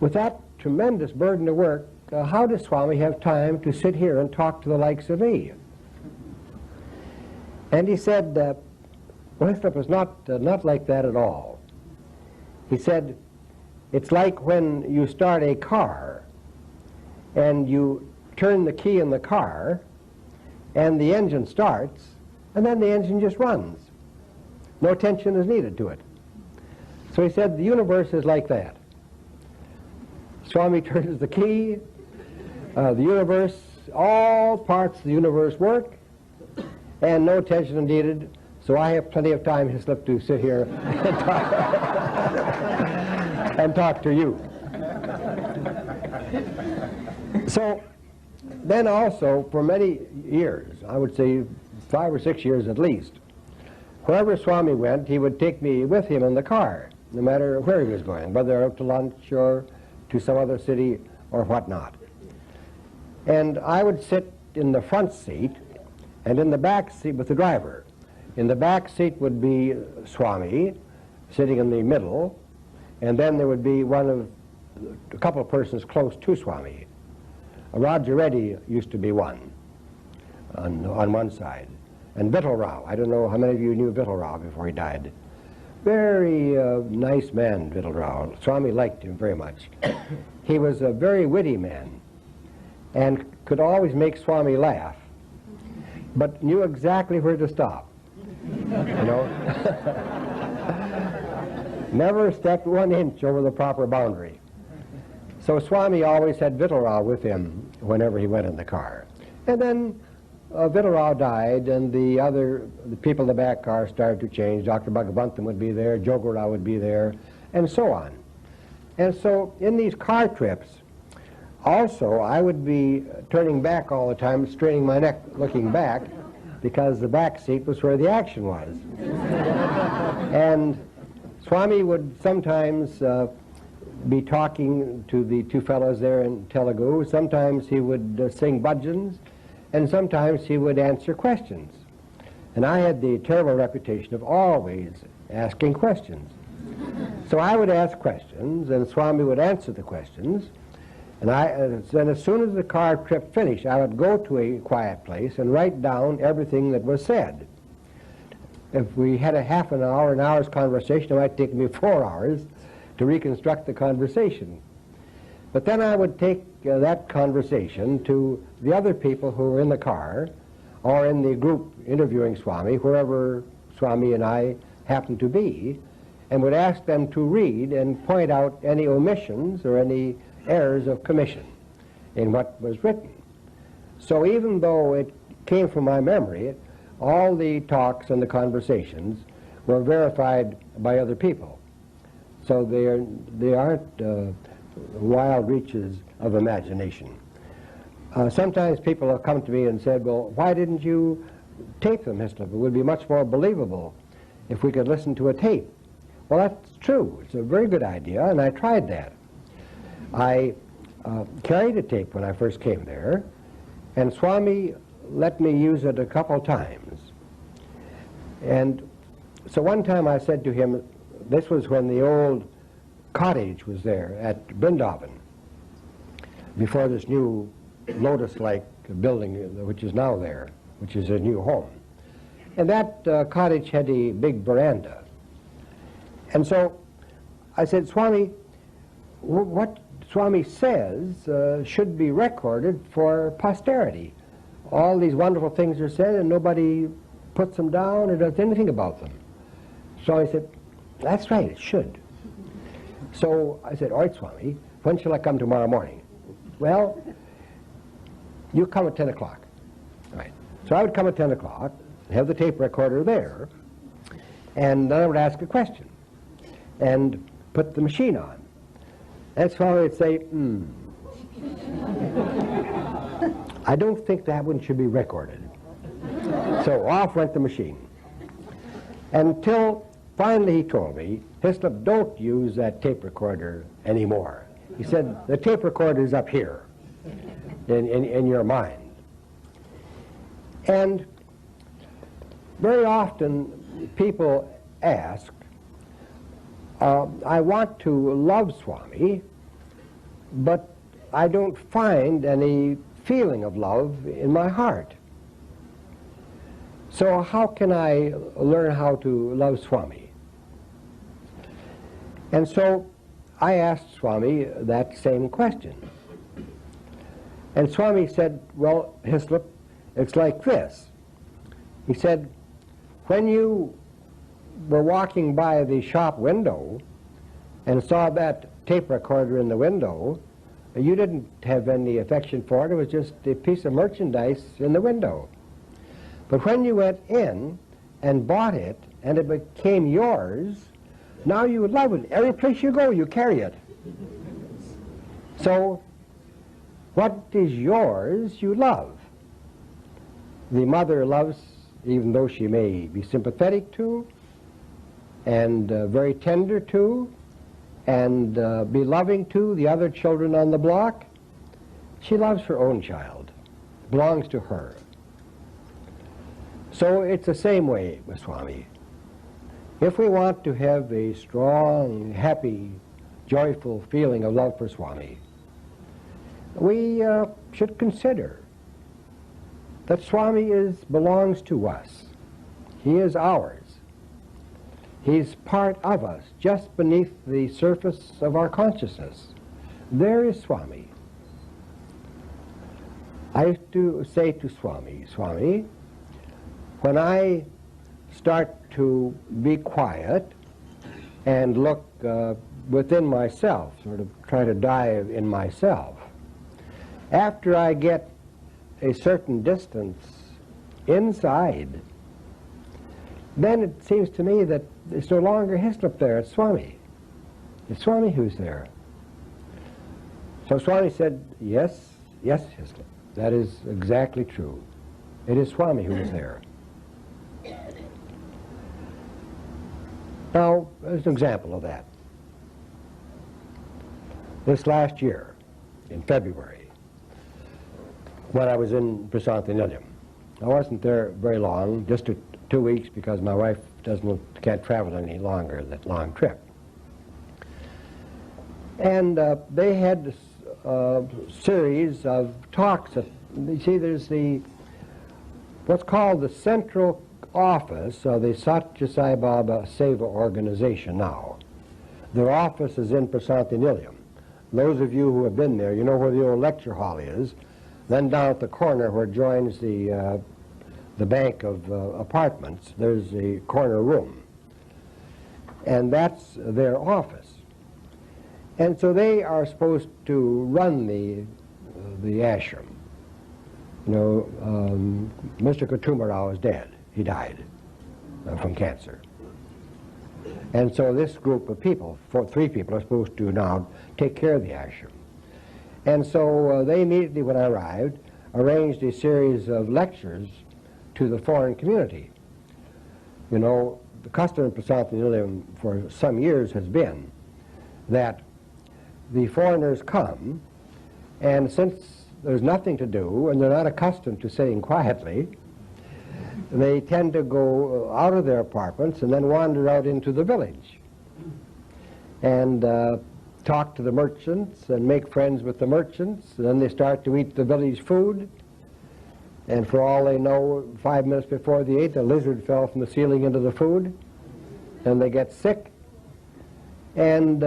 With that tremendous burden of work, how does Swami have time to sit here and talk to the likes of me? And he said, well, Hislop is not like that at all. He said, it's like when you start a car and you turn the key in the car and the engine starts and then the engine just runs. No attention is needed to it. So he said the universe is like that. Swami turns the key, the universe, all parts of the universe work, and no attention is needed, so I have plenty of time, Hislop, to sit here and talk to you. So then also, for many years, I would say 5 or 6 years at least, wherever Swami went, he would take me with him in the car, no matter where he was going, whether out to lunch or to some other city or whatnot. And I would sit in the front seat and in the back seat with the driver. In the back seat would be Swami sitting in the middle, and then there would be a couple of persons close to Swami. Roger Reddy used to be one on one side. And Vittal Rao, I don't know how many of you knew Vittal Rao before he died. Very nice man, Vittal Rao. Swami liked him very much. He was a very witty man and could always make Swami laugh, but knew exactly where to stop. You know? Never stepped 1 inch over the proper boundary. So Swami always had Vittal Rao with him whenever he went in the car. And then Vittal Rao died, and the people in the back car started to change. Dr. Bhagavantam would be there, Jogo Rao would be there, and so on. And so in these car trips, also I would be turning back all the time, straining my neck, looking back, because the back seat was where the action was. And Swami would sometimes be talking to the two fellows there in Telugu. Sometimes he would sing bhajans, and sometimes he would answer questions. And I had the terrible reputation of always asking questions. So I would ask questions, and Swami would answer the questions, and then as soon as the car trip finished, I would go to a quiet place and write down everything that was said. If we had a half an hour, an hour's conversation, it might take me 4 hours to reconstruct the conversation. But then I would take that conversation to the other people who were in the car or in the group interviewing Swami, wherever Swami and I happened to be, and would ask them to read and point out any omissions or any errors of commission in what was written. So even though it came from my memory, all the talks and the conversations were verified by other people. So they aren't wild reaches of imagination. Sometimes people have come to me and said, well, why didn't you tape them, Hislop? It would be much more believable if we could listen to a tape. Well, that's true. It's a very good idea, and I tried that. I carried a tape when I first came there, and Swami let me use it a couple times. And so one time I said to him, this was when the old cottage was there at Vrindavan. before this new lotus-like building which is now there, which is a new home. And that cottage had a big veranda. And so I said, Swami, what Swami says should be recorded for posterity. All these wonderful things are said and nobody puts them down or does anything about them. So I said, that's right, it should. So I said, all right, Swami, when shall I come tomorrow morning? Well, you come at 10 o'clock. All right. So I would come at 10 o'clock, have the tape recorder there, and then I would ask a question and put the machine on. That's why I would say, I don't think that one should be recorded. So off went the machine. Until finally he told me, Hislop, don't use that tape recorder anymore. He said, the tape recorder is up here in your mind. And very often people ask, I want to love Swami, but I don't find any feeling of love in my heart. So how can I learn how to love Swami? And so I asked Swami that same question. And Swami said, well, Hislop, it's like this. He said, when you were walking by the shop window and saw that tape recorder in the window, you didn't have any affection for it. It was just a piece of merchandise in the window. But when you went in and bought it and it became yours, now you would love it. Every place you go, you carry it. So what is yours, you love. The mother loves, even though she may be sympathetic to, and very tender to, and be loving to the other children on the block. She loves her own child. It belongs to her. So it's the same way with Swami. If we want to have a strong, happy, joyful feeling of love for Swami, we should consider that Swami belongs to us. He is ours. He's part of us, just beneath the surface of our consciousness. There is Swami. I used to say to Swami, Swami, when I start to be quiet and look within myself, sort of try to dive in myself, after I get a certain distance inside, then it seems to me that it's no longer Hislop there, it's Swami. It's Swami who's there. So Swami said, yes, yes, Hislop, that is exactly true. It is Swami who is there. Now, there's an example of that. This last year, in February, when I was in Prasanthi Nilayam, I wasn't there very long, just 2 weeks, because my wife can't travel any longer, that long trip. And they had a series of talks. You see, there's what's called the Central Office of the Sathya Sai Baba Seva Organization now. Their office is in Prasanthi Nilayam. Those of you who have been there, you know where the old lecture hall is. Then down at the corner where it joins the bank of apartments, there's a corner room. And that's their office. And so they are supposed to run the ashram. You know, Mr. Kutumarao is dead. He died from cancer. And so this group of people, 3 people, are supposed to now take care of the ashram. And so they immediately, when I arrived, arranged a series of lectures to the foreign community. You know, the custom in Prasanthi Nilayam for some years has been that the foreigners come, and since there's nothing to do and they're not accustomed to sitting quietly, they tend to go out of their apartments and then wander out into the village and talk to the merchants and make friends with the merchants, and then they start to eat the village food. And for all they know, 5 minutes before they ate, a lizard fell from the ceiling into the food, and they get sick. And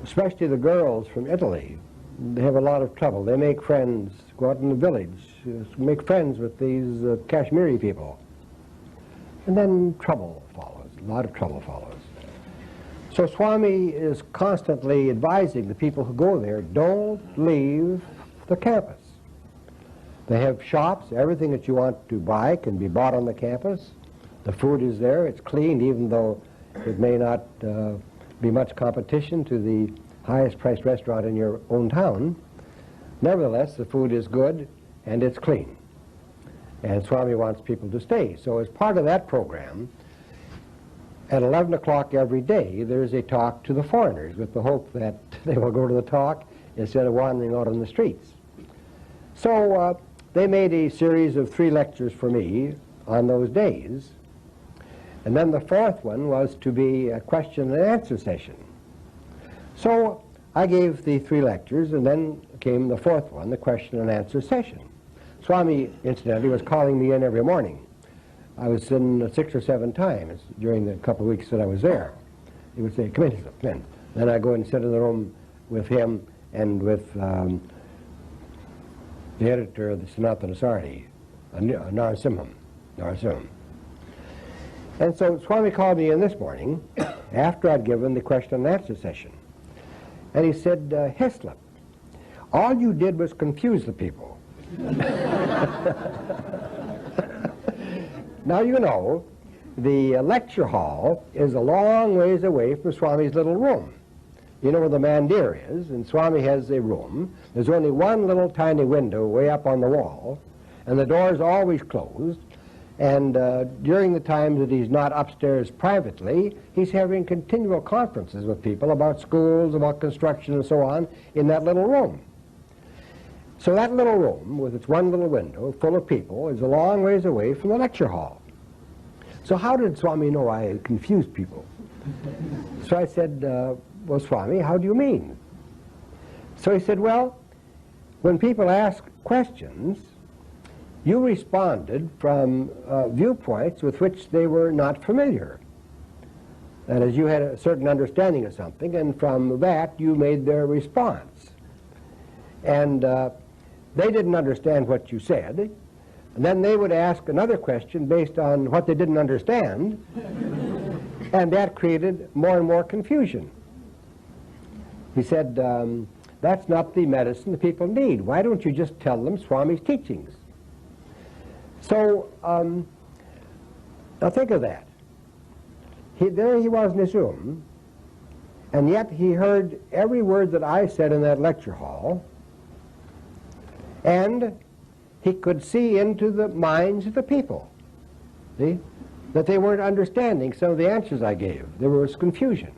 especially the girls from Italy, they have a lot of trouble. They make friends, go out in the village, make friends with these Kashmiri people. And then trouble follows, a lot of trouble follows. So Swami is constantly advising the people who go there, don't leave the campus. They have shops, everything that you want to buy can be bought on the campus. The food is there, it's clean, even though it may not be much competition to the highest priced restaurant in your own town. Nevertheless, the food is good and it's clean. And Swami wants people to stay. So as part of that program, at 11 o'clock every day, there's a talk to the foreigners with the hope that they will go to the talk instead of wandering out on the streets. So they made a series of 3 lectures for me on those days. And then the 4th one was to be a question and answer session. So I gave the 3 lectures, and then came the 4th one, the question and answer session. Swami, incidentally, was calling me in every morning. I was in 6 or 7 times during the couple of weeks that I was there. He would say, come in, come in. Then I'd go and sit in the room with him and with the editor of the Sanatana Sarthi, Narasimham. And so Swami called me in this morning after I'd given the question and answer session. And he said, Hislop, all you did was confuse the people. Now, you know, the lecture hall is a long ways away from Swami's little room. You know where the mandir is, and Swami has a room. There's only one little tiny window way up on the wall, and the door's always closed. And during the times that he's not upstairs privately, he's having continual conferences with people about schools, about construction, and so on, in that little room. So that little room, with its one little window, full of people, is a long ways away from the lecture hall. So how did Swami know I had confused people? So I said, well, Swami, how do you mean? So he said, well, when people ask questions, you responded from viewpoints with which they were not familiar. That is, you had a certain understanding of something, and from that you made their response. And they didn't understand what you said, and then they would ask another question based on what they didn't understand, and that created more and more confusion. He said, that's not the medicine the people need. Why don't you just tell them Swami's teachings? So, now think of that. There he was in his room, and yet he heard every word that I said in that lecture hall, and he could see into the minds of the people, see, that they weren't understanding some of the answers I gave. There was confusion.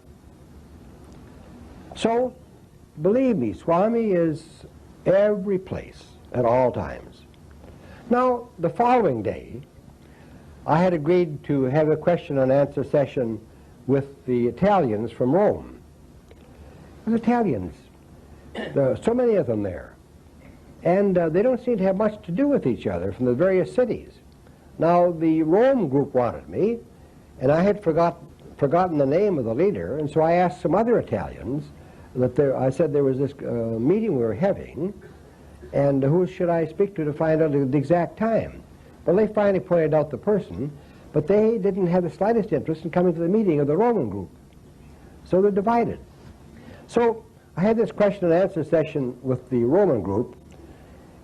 So, believe me, Swami is every place at all times. Now, the following day, I had agreed to have a question and answer session with the Italians from Rome. The Italians, there are so many of them there, and they don't seem to have much to do with each other from the various cities. Now, the Rome group wanted me, and I had forgotten the name of the leader, and so I asked some other Italians that I said there was this meeting we were having, and who should I speak to find out the exact time? Well, they finally pointed out the person, but they didn't have the slightest interest in coming to the meeting of the Roman group. So they're divided. So I had this question and answer session with the Roman group,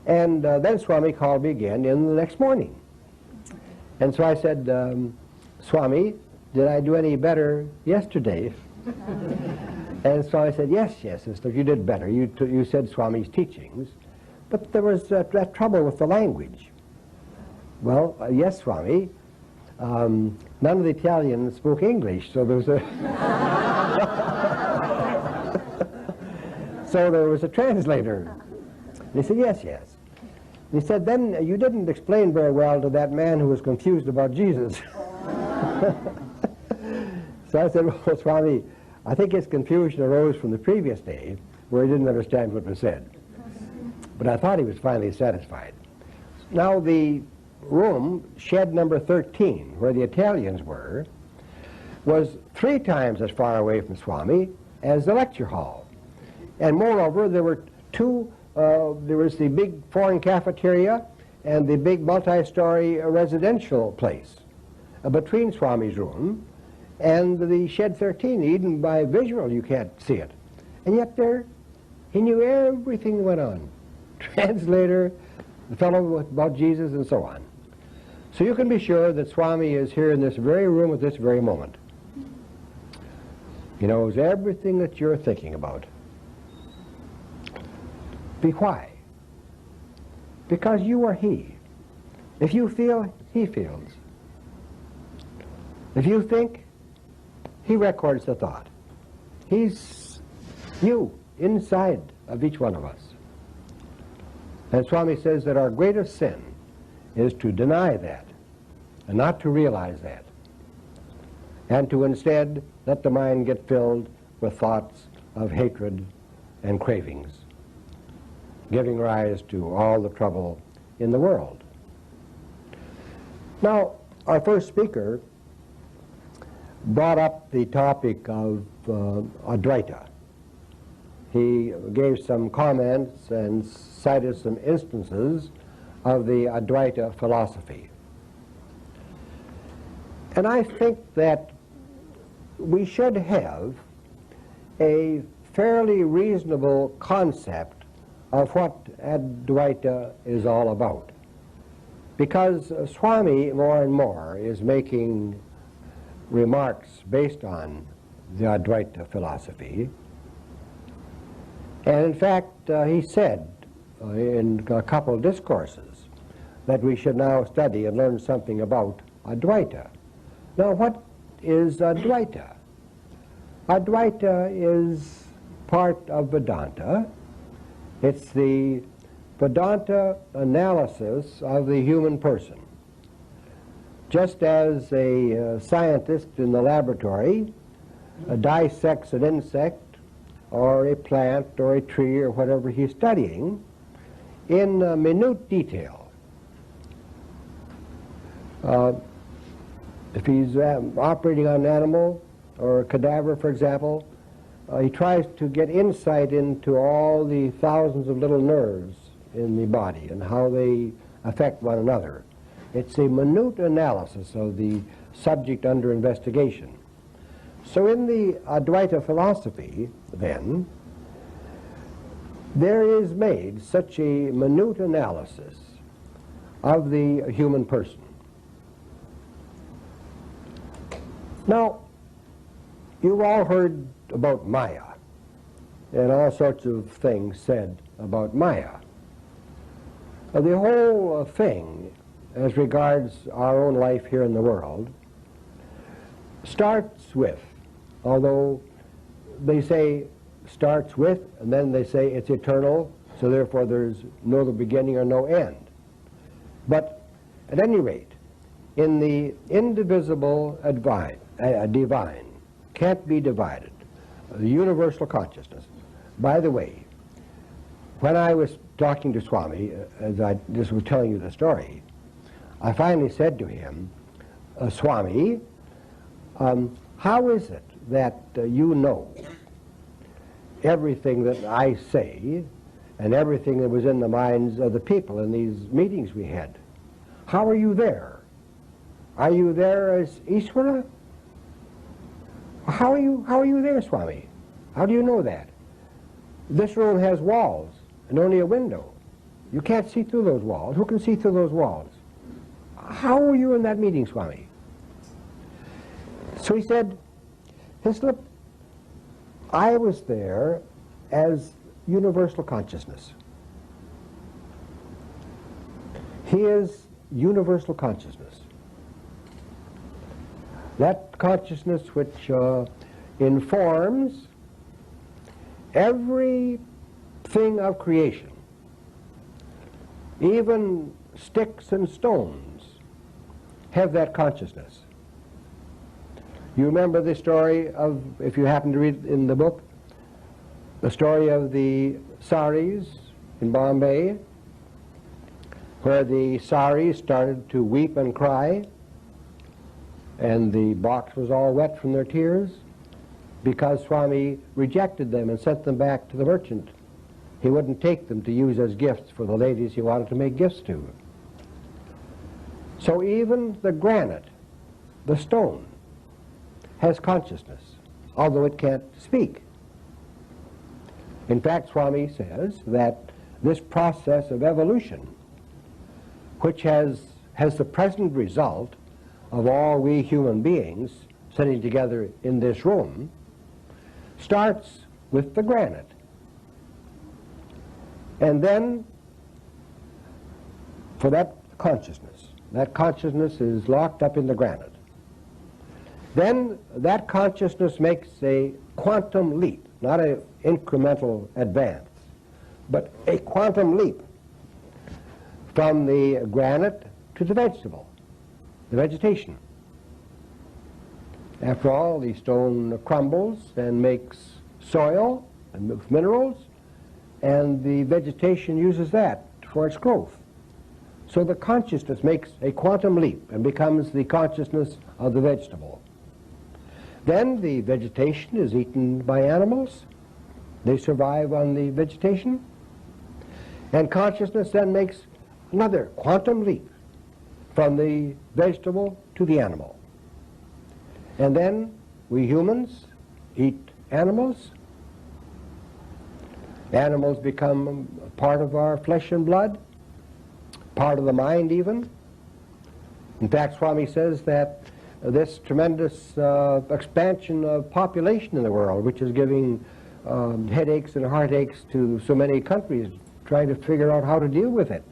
and then Swami called me again in the next morning. And so I said, Swami, did I do any better yesterday? And Swami said, yes, sister, you did better. You said Swami's teachings. But there was that trouble with the language. Well, yes, Swami. None of the Italians spoke English, so there was a so there was a translator. And he said, yes. And he said, then you didn't explain very well to that man who was confused about Jesus. So I said, well, Swami, I think his confusion arose from the previous day where he didn't understand what was said. But I thought he was finally satisfied. Now the room, shed number 13, where the Italians were, was 3 times as far away from Swami as the lecture hall. And moreover, there were there was the big foreign cafeteria and the big multi-story residential place between Swami's room and the shed 13. Even by visual you can't see it. And yet there, he knew everything that went on. Translator, the fellow about Jesus, and so on. So you can be sure that Swami is here in this very room at this very moment. He knows everything that you're thinking about. Why? Because you are he. If you feel, he feels. If you think, he records the thought. He's you, inside of each one of us. And Swami says that our greatest sin is to deny that, and not to realize that, and to instead let the mind get filled with thoughts of hatred and cravings, giving rise to all the trouble in the world. Now, our first speaker brought up the topic of Advaita. He gave some comments and cited some instances of the Advaita philosophy. And I think that we should have a fairly reasonable concept of what Advaita is all about. Because Swami more and more is making remarks based on the Advaita philosophy. And in fact, he said in a couple of discourses that we should now study and learn something about Advaita. Now, what is Advaita? Advaita is part of Vedanta. It's the Vedanta analysis of the human person. Just as a scientist in the laboratory dissects an insect or a plant or a tree or whatever he's studying in minute detail. If he's operating on an animal or a cadaver, for example, he tries to get insight into all the thousands of little nerves in the body and how they affect one another. It's a minute analysis of the subject under investigation. So in the Advaita philosophy, then, there is made such a minute analysis of the human person. Now, you've all heard about Maya and all sorts of things said about Maya. The whole thing, as regards our own life here in the world, starts with, although they say starts with, and then they say it's eternal, so therefore there's no beginning or no end. But at any rate, in the indivisible divine, can't be divided, the universal consciousness. By the way, when I was talking to Swami, as I just was telling you the story, I finally said to him, Swami, how is it that you know everything that I say and everything that was in the minds of the people in these meetings we had? How are you there? Are you there as Ishvara? How are you there, Swami? How do you know that? This room has walls and only a window. You can't see through those walls. Who can see through those walls? How were you in that meeting, Swami? So he said, Hislop, I was there as universal consciousness. He is universal consciousness. That consciousness which informs every thing of creation, even sticks and stones have that consciousness. You remember the story of, if you happen to read in the book, the story of the Saris in Bombay, where the Saris started to weep and cry, and the box was all wet from their tears, because Swami rejected them and sent them back to the merchant. He wouldn't take them to use as gifts for the ladies he wanted to make gifts to. So even the granite, the stone, has consciousness, although it can't speak. In fact, Swami says that this process of evolution, which has the present result of all we human beings sitting together in this room, starts with the granite. And then, for that consciousness is locked up in the granite. Then that consciousness makes a quantum leap, not an incremental advance, but a quantum leap from the granite to the vegetable, the vegetation. After all, the stone crumbles and makes soil and makes minerals, and the vegetation uses that for its growth. So the consciousness makes a quantum leap and becomes the consciousness of the vegetable. Then the vegetation is eaten by animals. They survive on the vegetation. And consciousness then makes another quantum leap from the vegetable to the animal. And then we humans eat animals. Animals become part of our flesh and blood, part of the mind even. In fact, Swami says that this tremendous expansion of population in the world, which is giving headaches and heartaches to so many countries trying to figure out how to deal with it,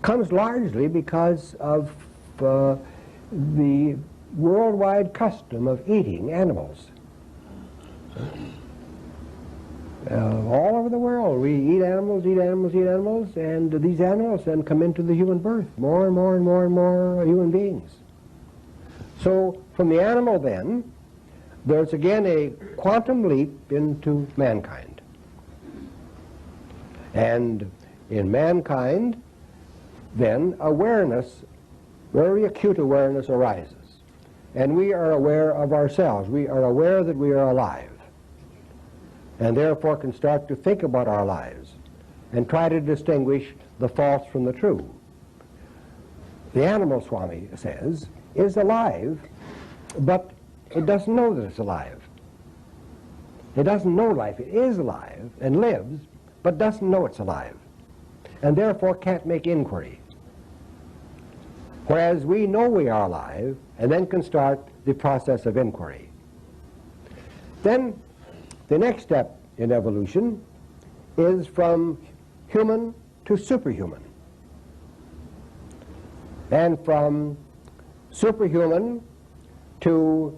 comes largely because of the worldwide custom of eating animals. All over the world, we eat animals, and these animals then come into the human birth, more and more and more and more human beings. So from the animal then, there's again a quantum leap into mankind. And in mankind, then awareness, very acute awareness arises. And we are aware of ourselves. We are aware that we are alive, and therefore can start to think about our lives and try to distinguish the false from the true. The animal, Swami says, is alive, but it doesn't know that it's alive. It doesn't know life. It is alive and lives, but doesn't know it's alive, and therefore can't make inquiry. Whereas we know we are alive, and then can start the process of inquiry. Then the next step in evolution is from human to superhuman, and from superhuman to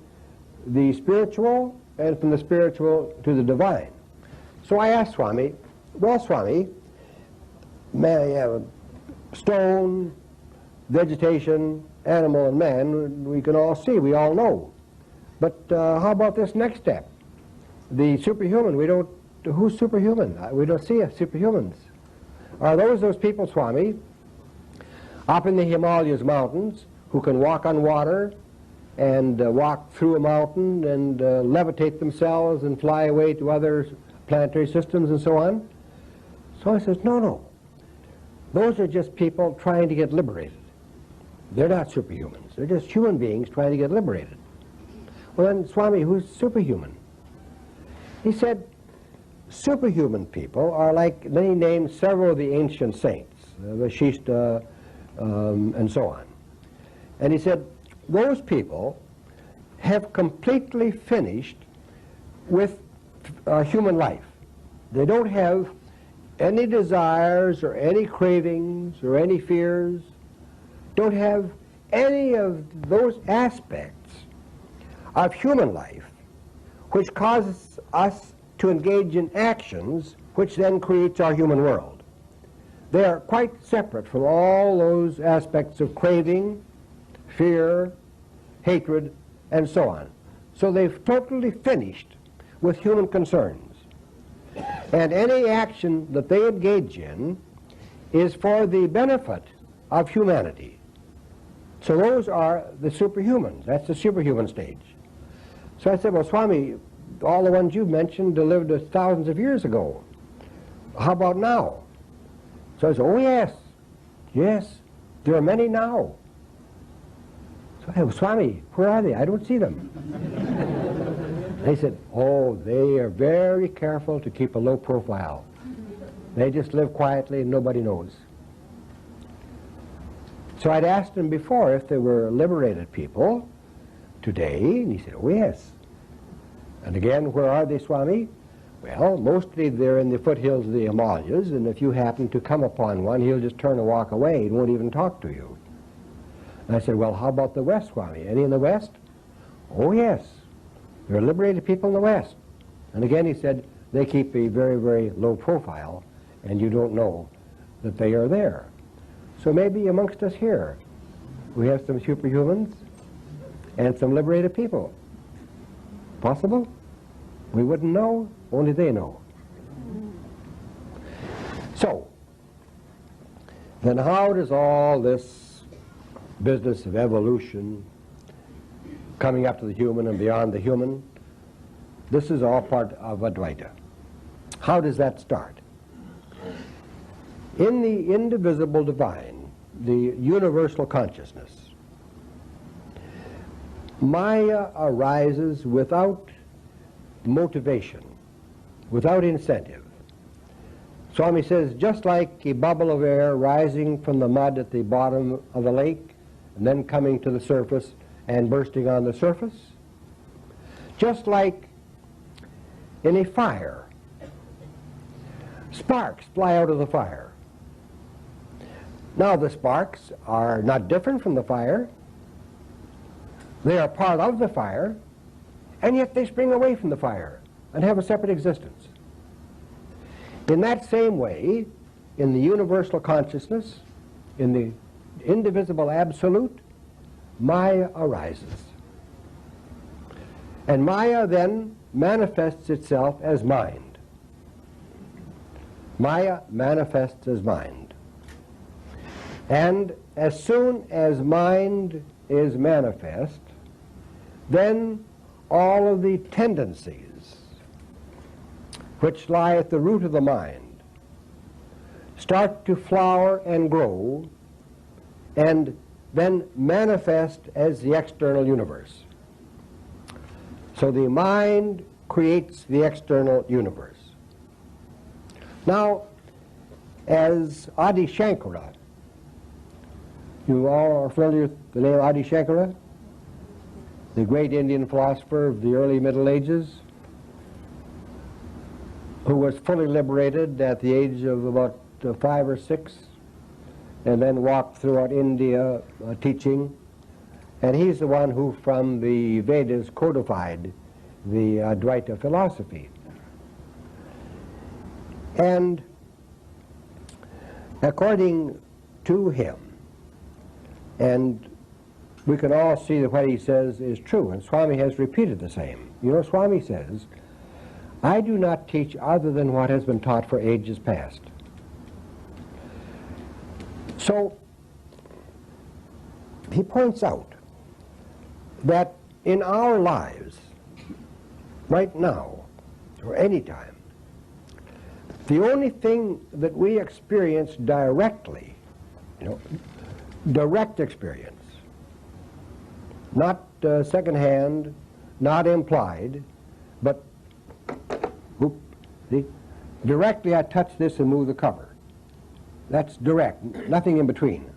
the spiritual, and from the spiritual to the divine. So I asked Swami, well, Swami, stone, vegetation, animal, and man, we can all see, we all know. But how about this next step? The superhuman, who's superhuman? We don't see superhumans. Are those people, Swami, up in the Himalayas mountains, who can walk on water and walk through a mountain and levitate themselves and fly away to other planetary systems and so on? So I says, no. Those are just people trying to get liberated. They're not superhumans. They're just human beings trying to get liberated. Well then, Swami, who's superhuman? He said, superhuman people are like, then he named several of the ancient saints, Vashishta, and so on. And he said, those people have completely finished with human life. They don't have any desires or any cravings or any fears, don't have any of those aspects of human life which causes us to engage in actions which then creates our human world. They are quite separate from all those aspects of craving, fear, hatred, and so on. So they've totally finished with human concerns. And any action that they engage in is for the benefit of humanity. So those are the superhumans. That's the superhuman stage. So I said, well, Swami, all the ones you've mentioned lived thousands of years ago. How about now? So I said, oh yes, yes, there are many now. So I said, well, Swami, where are they? I don't see them. They said, oh, they are very careful to keep a low profile. They just live quietly and nobody knows. So I'd asked him before if they were liberated people today, and he said, oh yes. And again, where are they, Swami? Well, mostly they're in the foothills of the Himalayas, and if you happen to come upon one, he'll just turn and walk away and won't even talk to you. And I said, well, how about the West, Swami? Any in the West? Oh yes, there are liberated people in the West. And again he said, they keep a very, very low profile, and you don't know that they are there. So maybe amongst us here, we have some superhumans and some liberated people. Possible? We wouldn't know, only they know. So, then how does all this business of evolution, coming up to the human and beyond the human, this is all part of Advaita. How does that start? In the indivisible divine, the universal consciousness, Maya arises without motivation, without incentive. Swami says, just like a bubble of air rising from the mud at the bottom of the lake and then coming to the surface and bursting on the surface, just like in a fire, sparks fly out of the fire. Now the sparks are not different from the fire. They are part of the fire, and yet they spring away from the fire and have a separate existence. In that same way, in the universal consciousness, in the indivisible absolute, Maya arises. And Maya then manifests itself as mind. Maya manifests as mind. And as soon as mind is manifest, then all of the tendencies which lie at the root of the mind start to flower and grow and then manifest as the external universe. So the mind creates the external universe. Now, as Adi Shankara, you all are familiar with the name Adi Shankara, the great Indian philosopher of the early Middle Ages, who was fully liberated at the age of about 5 or 6, and then walked throughout India teaching. And he's the one who, from the Vedas, codified the Advaita philosophy. And according to him, and we can all see that what he says is true, and Swami has repeated the same. You know, Swami says, I do not teach other than what has been taught for ages past. So, he points out that in our lives, right now, or any time, the only thing that we experience directly, direct experience, not secondhand, not implied, but see, directly I touch this and move the cover. That's direct, nothing in between.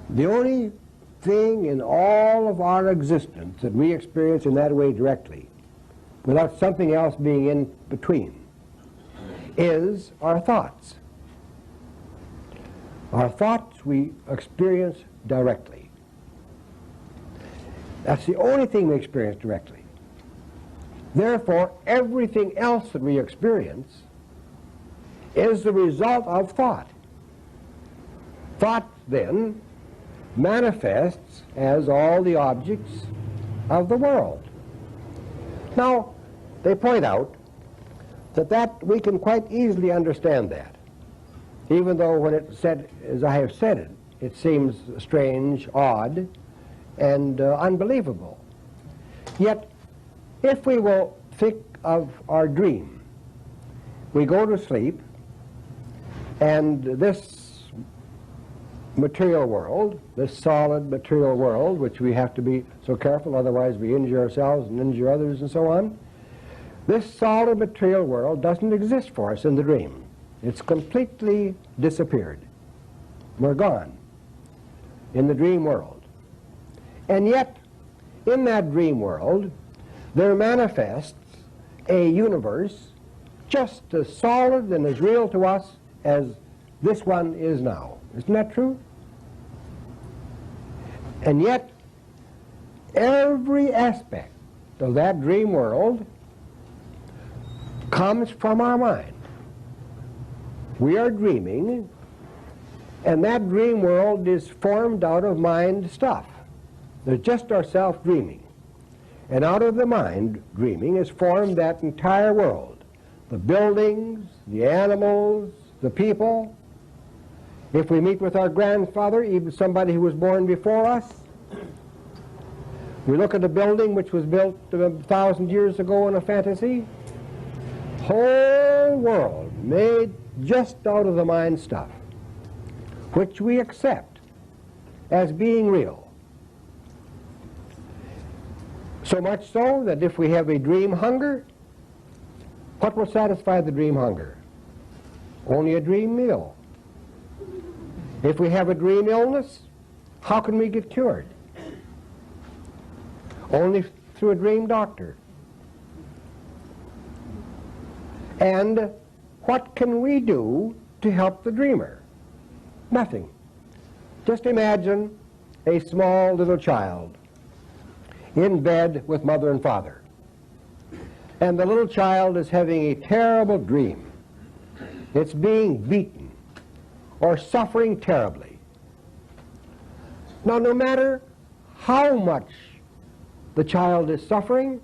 The only thing in all of our existence that we experience in that way directly, without something else being in between, is our thoughts. Our thoughts we experience directly. That's the only thing we experience directly. Therefore, everything else that we experience is the result of thought. Thought, then, manifests as all the objects of the world. Now, they point out that we can quite easily understand that, even though when it's said, as I have said it, it seems strange, odd, and unbelievable. Yet, if we will think of our dream, we go to sleep, and this material world, this solid material world, which we have to be so careful, otherwise we injure ourselves and injure others and so on, this solid material world doesn't exist for us in the dream. It's completely disappeared. We're gone in the dream world. And yet, in that dream world, there manifests a universe just as solid and as real to us as this one is now. Isn't that true? And yet, every aspect of that dream world comes from our mind. We are dreaming, and that dream world is formed out of mind stuff. There's just ourselves dreaming. And out of the mind dreaming is formed that entire world. The buildings, the animals, the people. If we meet with our grandfather, even somebody who was born before us, we look at a building which was built 1,000 years ago in a fantasy. Whole world made just out of the mind stuff, which we accept as being real. So much so that if we have a dream hunger, what will satisfy the dream hunger? Only a dream meal. If we have a dream illness, how can we get cured? Only through a dream doctor. And what can we do to help the dreamer? Nothing. Just imagine a small little child in bed with mother and father. And the little child is having a terrible dream. It's being beaten or suffering terribly. Now, no matter how much the child is suffering,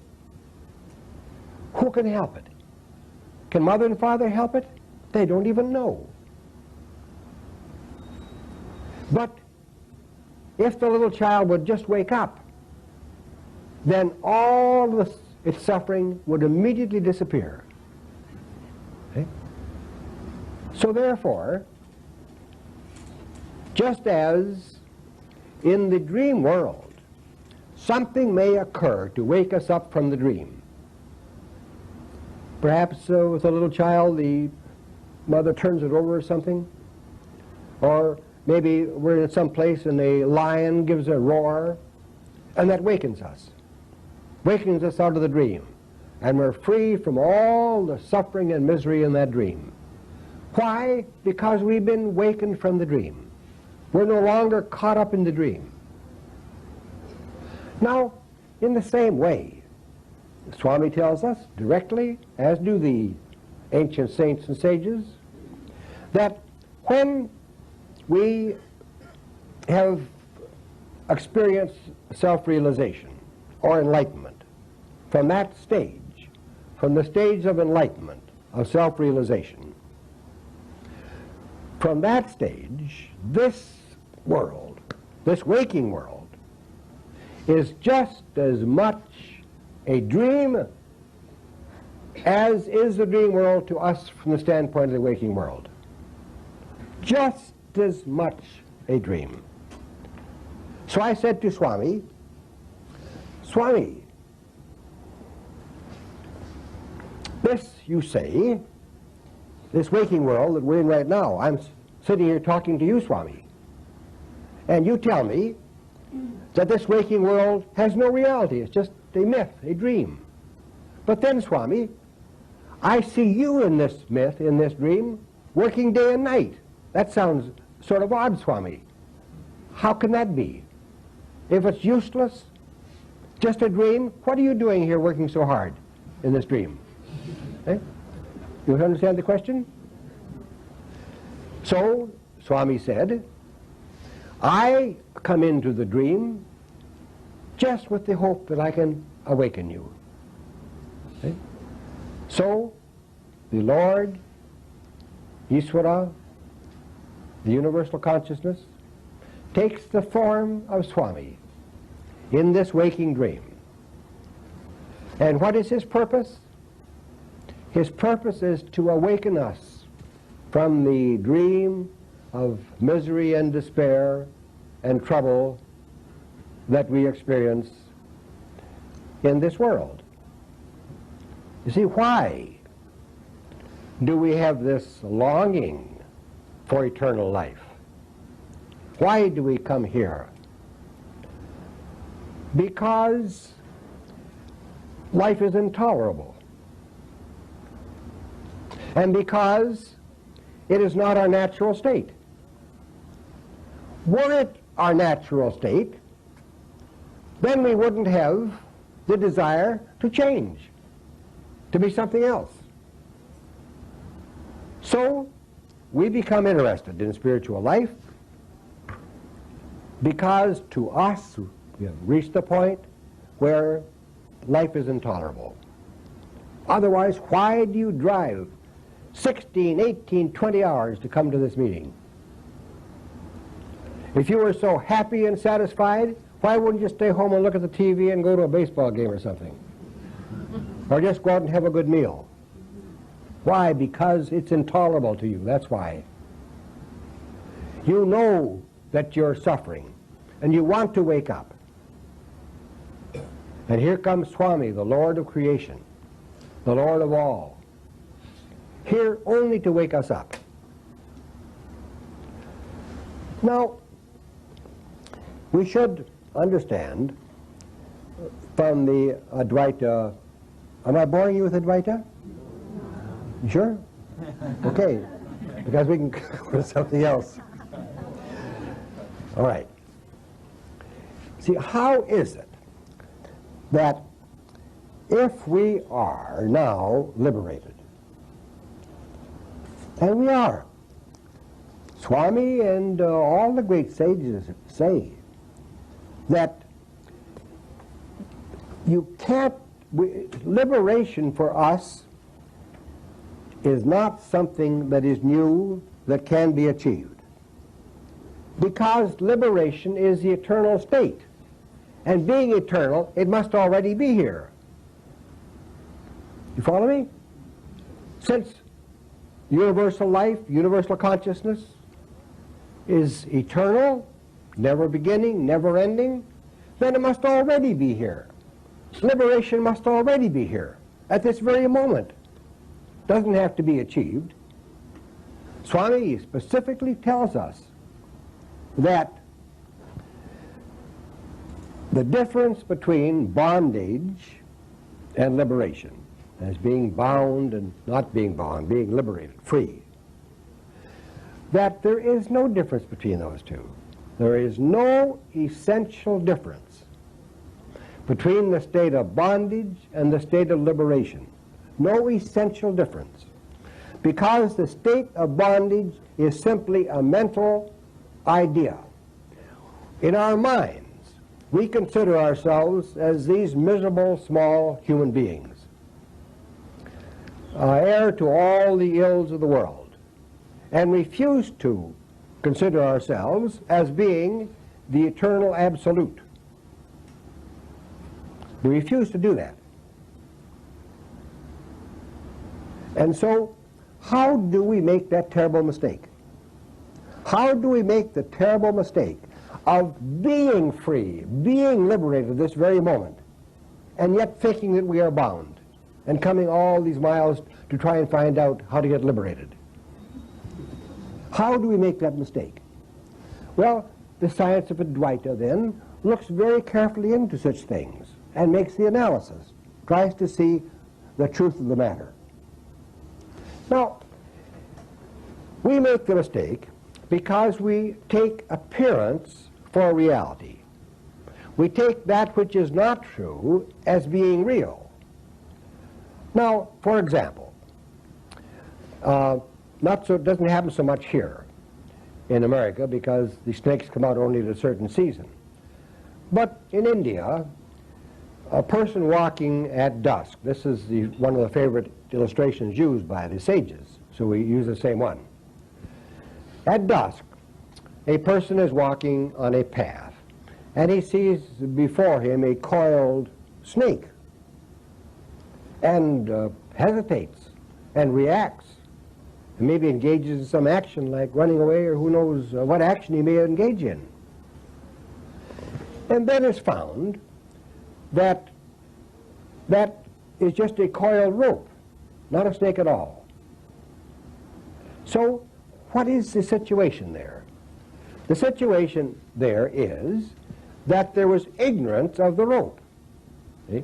who can help it? Can mother and father help it? They don't even know. But if the little child would just wake up, then all its suffering would immediately disappear. Okay? So therefore, just as in the dream world, something may occur to wake us up from the dream. Perhaps with a little child, the mother turns it over or something. Or maybe we're in some place and a lion gives a roar, and that wakens us out of the dream. And we're free from all the suffering and misery in that dream. Why? Because we've been wakened from the dream. We're no longer caught up in the dream. Now, in the same way, Swami tells us directly, as do the ancient saints and sages, that when we have experienced self-realization or enlightenment, from that stage, from the stage of enlightenment, of self-realization, from that stage, this world, this waking world, is just as much a dream as is the dream world to us from the standpoint of the waking world. Just as much a dream. So I said to Swami, Swami, this, you say, this waking world that we're in right now, I'm sitting here talking to you, Swami, and you tell me that this waking world has no reality. It's just a myth, a dream. But then, Swami, I see you in this myth, in this dream, working day and night. That sounds sort of odd, Swami. How can that be? If it's useless, just a dream, what are you doing here working so hard in this dream? Eh? You understand the question? So, Swami said, I come into the dream just with the hope that I can awaken you. Okay? So, the Lord, Ishvara, the universal consciousness, takes the form of Swami in this waking dream. And what is his purpose? His purpose is to awaken us from the dream of misery and despair and trouble that we experience in this world. You see, why do we have this longing for eternal life? Why do we come here? Because life is intolerable. And because it is not our natural state. Were it our natural state, then we wouldn't have the desire to change, to be something else. So we become interested in spiritual life because to us we have reached the point where life is intolerable. Otherwise, why do you drive 16, 18, 20 hours to come to this meeting? If you were so happy and satisfied, why wouldn't you stay home and look at the TV and go to a baseball game or something? Or just go out and have a good meal? Why? Because it's intolerable to you. That's why. You know that you're suffering, and you want to wake up. And here comes Swami, the Lord of creation, the Lord of all, here only to wake us up. Now, we should understand from the Advaita. Am I boring you with Advaita? You sure? Okay, because we can go to something else. All right. See, how is it that if we are now liberated, and we are, Swami and all the great sages say that you can't, liberation for us is not something that is new, that can be achieved. Because liberation is the eternal state. And being eternal, it must already be here. You follow me? Since universal life, universal consciousness is eternal, never beginning, never ending, then it must already be here. Liberation must already be here, at this very moment. Doesn't have to be achieved. Swami specifically tells us that the difference between bondage and liberation, as being bound and not being bound, being liberated, free, that there is no difference between those two. There is no essential difference between the state of bondage and the state of liberation. No essential difference. Because the state of bondage is simply a mental idea. In our minds, we consider ourselves as these miserable small human beings, heir to all the ills of the world, and refuse to consider ourselves as being the eternal absolute. We refuse to do that. And so, how do we make that terrible mistake? How do we make the terrible mistake of being free, being liberated this very moment, and yet thinking that we are bound, and coming all these miles to try and find out how to get liberated? How do we make that mistake? Well, the science of Advaita then looks very carefully into such things and makes the analysis, tries to see the truth of the matter. Now, we make the mistake because we take appearance for reality. We take that which is not true as being real. Now, for example, it doesn't happen so much here. in America because the snakes come out only at a certain season. But in India, a person walking at dusk, this is one of the favorite illustrations used by the sages, so we use the same one. At dusk, a person is walking on a path, and he sees before him a coiled snake, and hesitates and reacts, and maybe engages in some action like running away, or who knows what action he may engage in. And then it's found that that is just a coiled rope, not a snake at all. So what is the situation there? The situation there is that there was ignorance of the rope. See?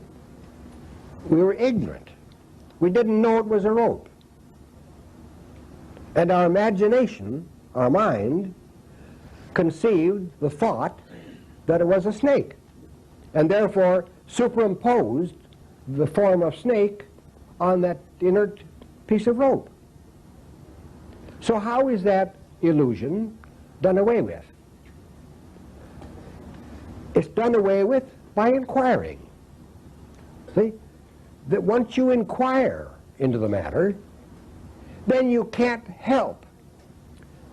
We were ignorant. We didn't know it was a rope. And our imagination, our mind, conceived the thought that it was a snake, and therefore superimposed the form of snake on that inert piece of rope. So how is that illusion done away with? It's done away with by inquiring. See? That once you inquire into the matter, then you can't help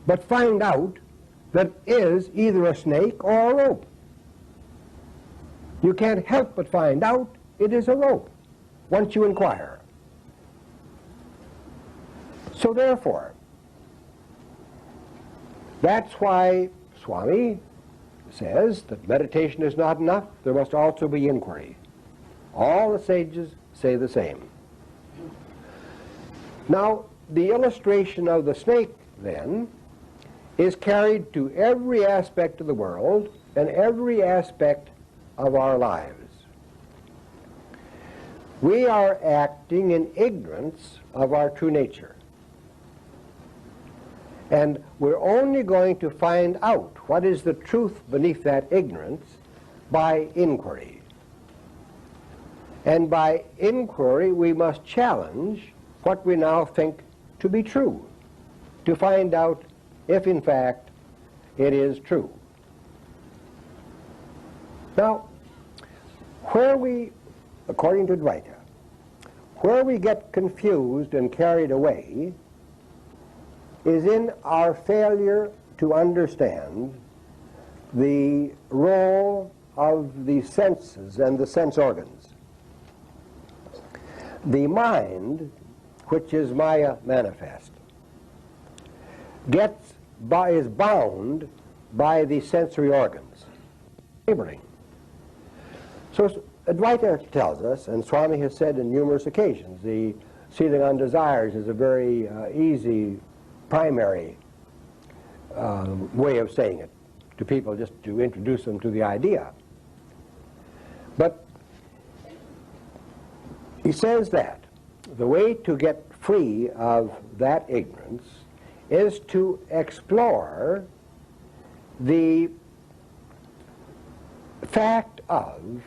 but find out that it is either a snake or a rope. You can't help but find out it is a rope once you inquire. So therefore, that's why Swami says that meditation is not enough, there must also be inquiry. All the sages say the same. Now, the illustration of the snake, then, is carried to every aspect of the world and every aspect of our lives. We are acting in ignorance of our true nature. And we're only going to find out what is the truth beneath that ignorance by inquiry. And by inquiry, we must challenge what we now think to be true, to find out if in fact it is true. Now, where we, according to Advaita, where we get confused and carried away is in our failure to understand the role of the senses and the sense organs. The mind, which is Maya manifest, is bound by the sensory organs. Neighboring. So Advaita tells us, and Swami has said in numerous occasions, the sealing on desires is a very easy, primary way of saying it to people, just to introduce them to the idea. But he says that the way to get free of that ignorance is to explore the fact of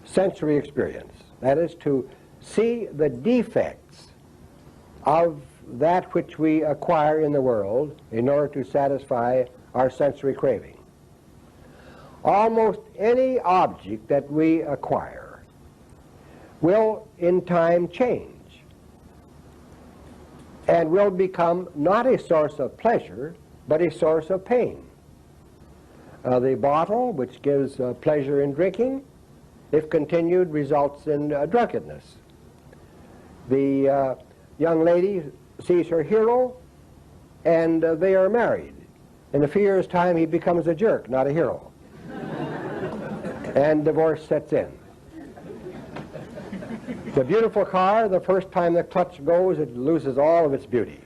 sensory experience. That is, to see the defects of that which we acquire in the world in order to satisfy our sensory craving. Almost any object that we acquire will in time change and will become not a source of pleasure but a source of pain. The bottle, which gives pleasure in drinking, if continued, results in drunkenness. The young lady sees her hero, and they are married. In a few years' time, he becomes a jerk, not a hero. And divorce sets in. The beautiful car, the first time the clutch goes, it loses all of its beauty.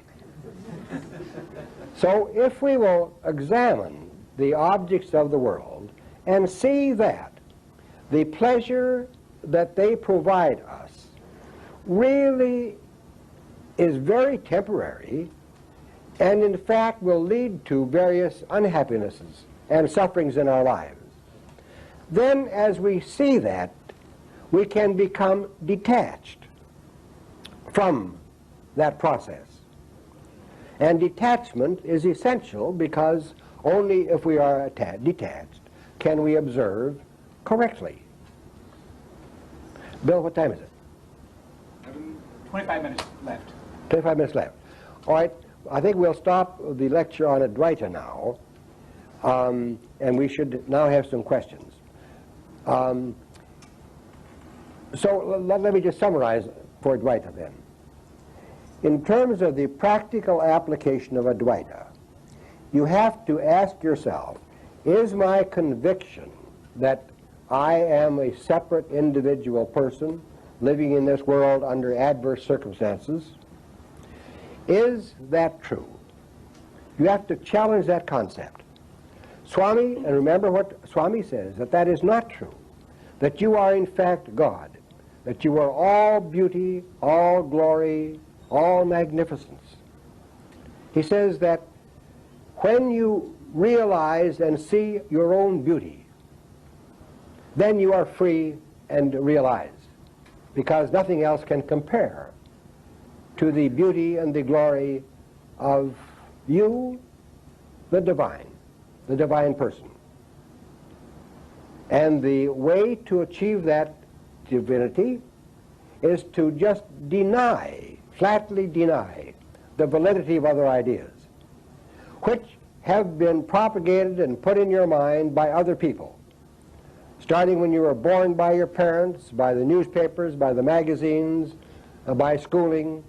So if we will examine the objects of the world and see that the pleasure that they provide us really is very temporary and in fact will lead to various unhappinesses and sufferings in our lives, then as we see that, we can become detached from that process. And detachment is essential because only if we are detached can we observe correctly. Bill, what time is it? 25 minutes left. 25 minutes left. All right, I think we'll stop the lecture on Advaita now, and we should now have some questions. So let me just summarize for Advaita then. In terms of the practical application of Advaita, you have to ask yourself, is my conviction that I am a separate individual person living in this world under adverse circumstances, is that true? You have to challenge that concept. Swami, and remember what Swami says, that that is not true, that you are in fact God, that you are all beauty, all glory, all magnificence. He says that when you realize and see your own beauty, then you are free and realized, because nothing else can compare to the beauty and the glory of you, the divine person. And the way to achieve that divinity is to just deny, flatly deny, the validity of other ideas, which have been propagated and put in your mind by other people, starting when you were born, by your parents, by the newspapers, by the magazines, by schooling.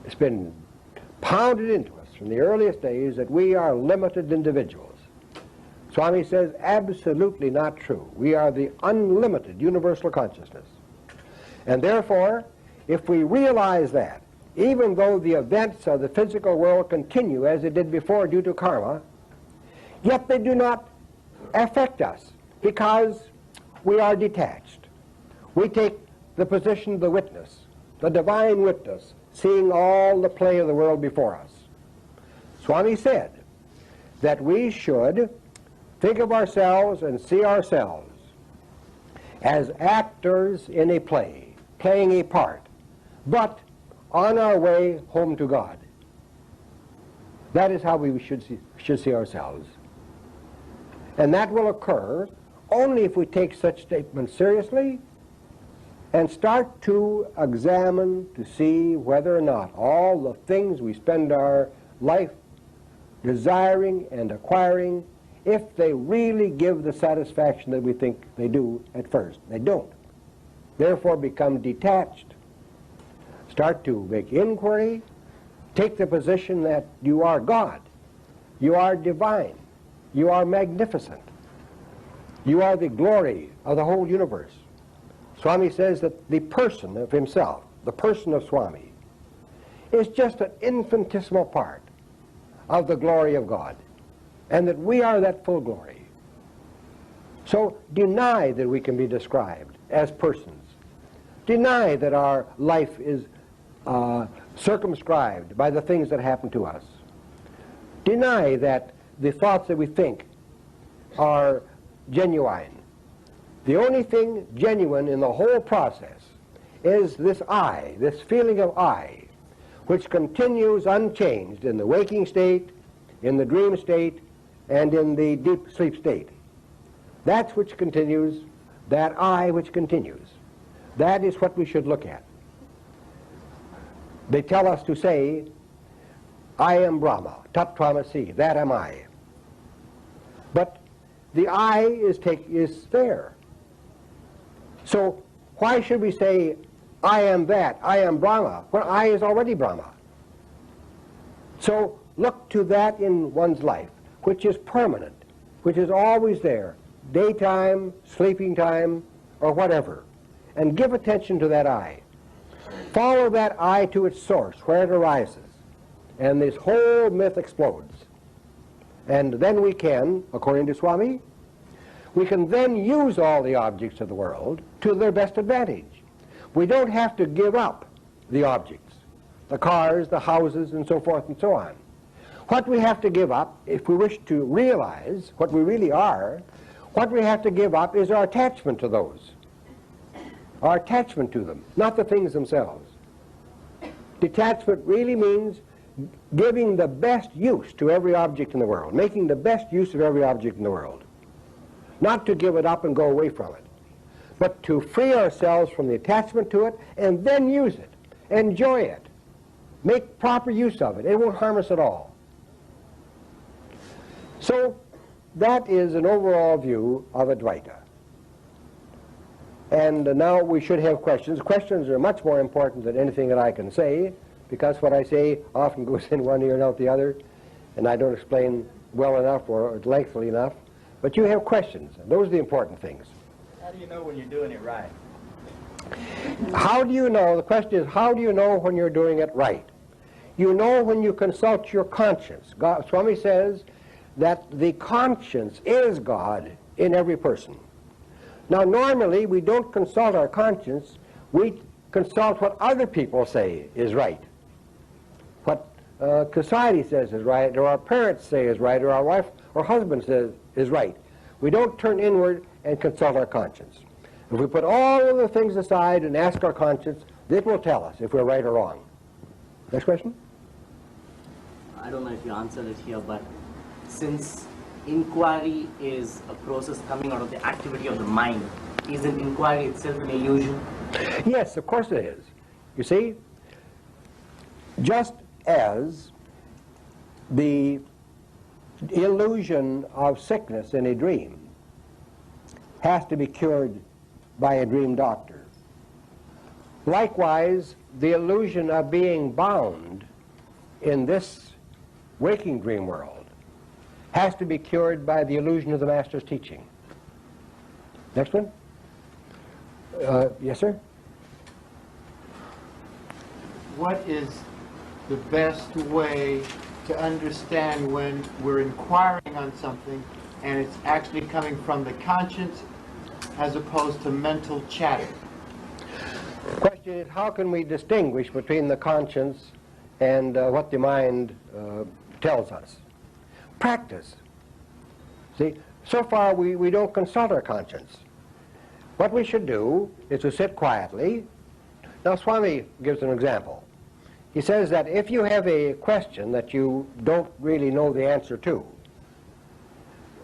It's been pounded into us from the earliest days that we are limited individuals. Swami says absolutely not true. We are the unlimited universal consciousness. And therefore, if we realize that, even though the events of the physical world continue as they did before due to karma, yet they do not affect us because we are detached. We take the position of the witness, the divine witness, seeing all the play of the world before us. Swami said that we should think of ourselves and see ourselves as actors in a play, playing a part, but on our way home to God. That is how we should see ourselves. And that will occur only if we take such statements seriously and start to examine to see whether or not all the things we spend our life desiring and acquiring, if they really give the satisfaction that we think they do at first. They don't. Therefore become detached. Start to make inquiry, take the position that you are God, you are divine, you are magnificent, you are the glory of the whole universe. Swami says that the person of himself, the person of Swami, is just an infinitesimal part of the glory of God, and that we are that full glory. So deny that we can be described as persons. Deny that our life is circumscribed by the things that happen to us. Deny that the thoughts that we think are genuine. The only thing genuine in the whole process is this I, this feeling of I, which continues unchanged in the waking state, in the dream state, and in the deep sleep state. That's which continues, that I which continues. That is what we should look at. They tell us to say, I am Brahma, Tat Tvamasi, that am I. But the I is there. So why should we say, I am that, I am Brahma, when I is already Brahma? So look to that in one's life, which is permanent, which is always there, daytime, sleeping time, or whatever, and give attention to that I. Follow that I to its source, where it arises, and this whole myth explodes. And then we can, according to Swami, we can then use all the objects of the world to their best advantage. We don't have to give up the objects, the cars, the houses, and so forth and so on. What we have to give up, if we wish to realize what we really are, what we have to give up is our attachment to those. Our attachment to them, not the things themselves. Detachment really means giving the best use to every object in the world, making the best use of every object in the world. Not to give it up and go away from it, but to free ourselves from the attachment to it and then use it, enjoy it, make proper use of it. It won't harm us at all. So that is an overall view of Advaita. And now we should have questions. Questions are much more important than anything that I can say, because what I say often goes in one ear and out the other, and I don't explain well enough or lengthily enough. But you have questions, and those are the important things. How do you know when you're doing it right? How do you know? The question is, how do you know when you're doing it right? You know when you consult your conscience. Swami says that the conscience is God in every person. Now, normally, we don't consult our conscience. We consult what other people say is right. What society says is right, or our parents say is right, or our wife or husband says is right. We don't turn inward and consult our conscience. If we put all of the things aside and ask our conscience, it will tell us if we're right or wrong. Next question? I don't know if you answered it here, but since inquiry is a process coming out of the activity of the mind, isn't inquiry itself an illusion? Yes, of course it is. You see, just as the illusion of sickness in a dream has to be cured by a dream doctor, likewise, the illusion of being bound in this waking dream world has to be cured by the illusion of the Master's teaching. Next one? Yes, sir? What is the best way to understand when we're inquiring on something and it's actually coming from the conscience as opposed to mental chatter? The question is, how can we distinguish between the conscience and what the mind tells us? Practice. See, so far we don't consult our conscience. What we should do is to sit quietly. Now, Swami gives an example. He says that if you have a question that you don't really know the answer to,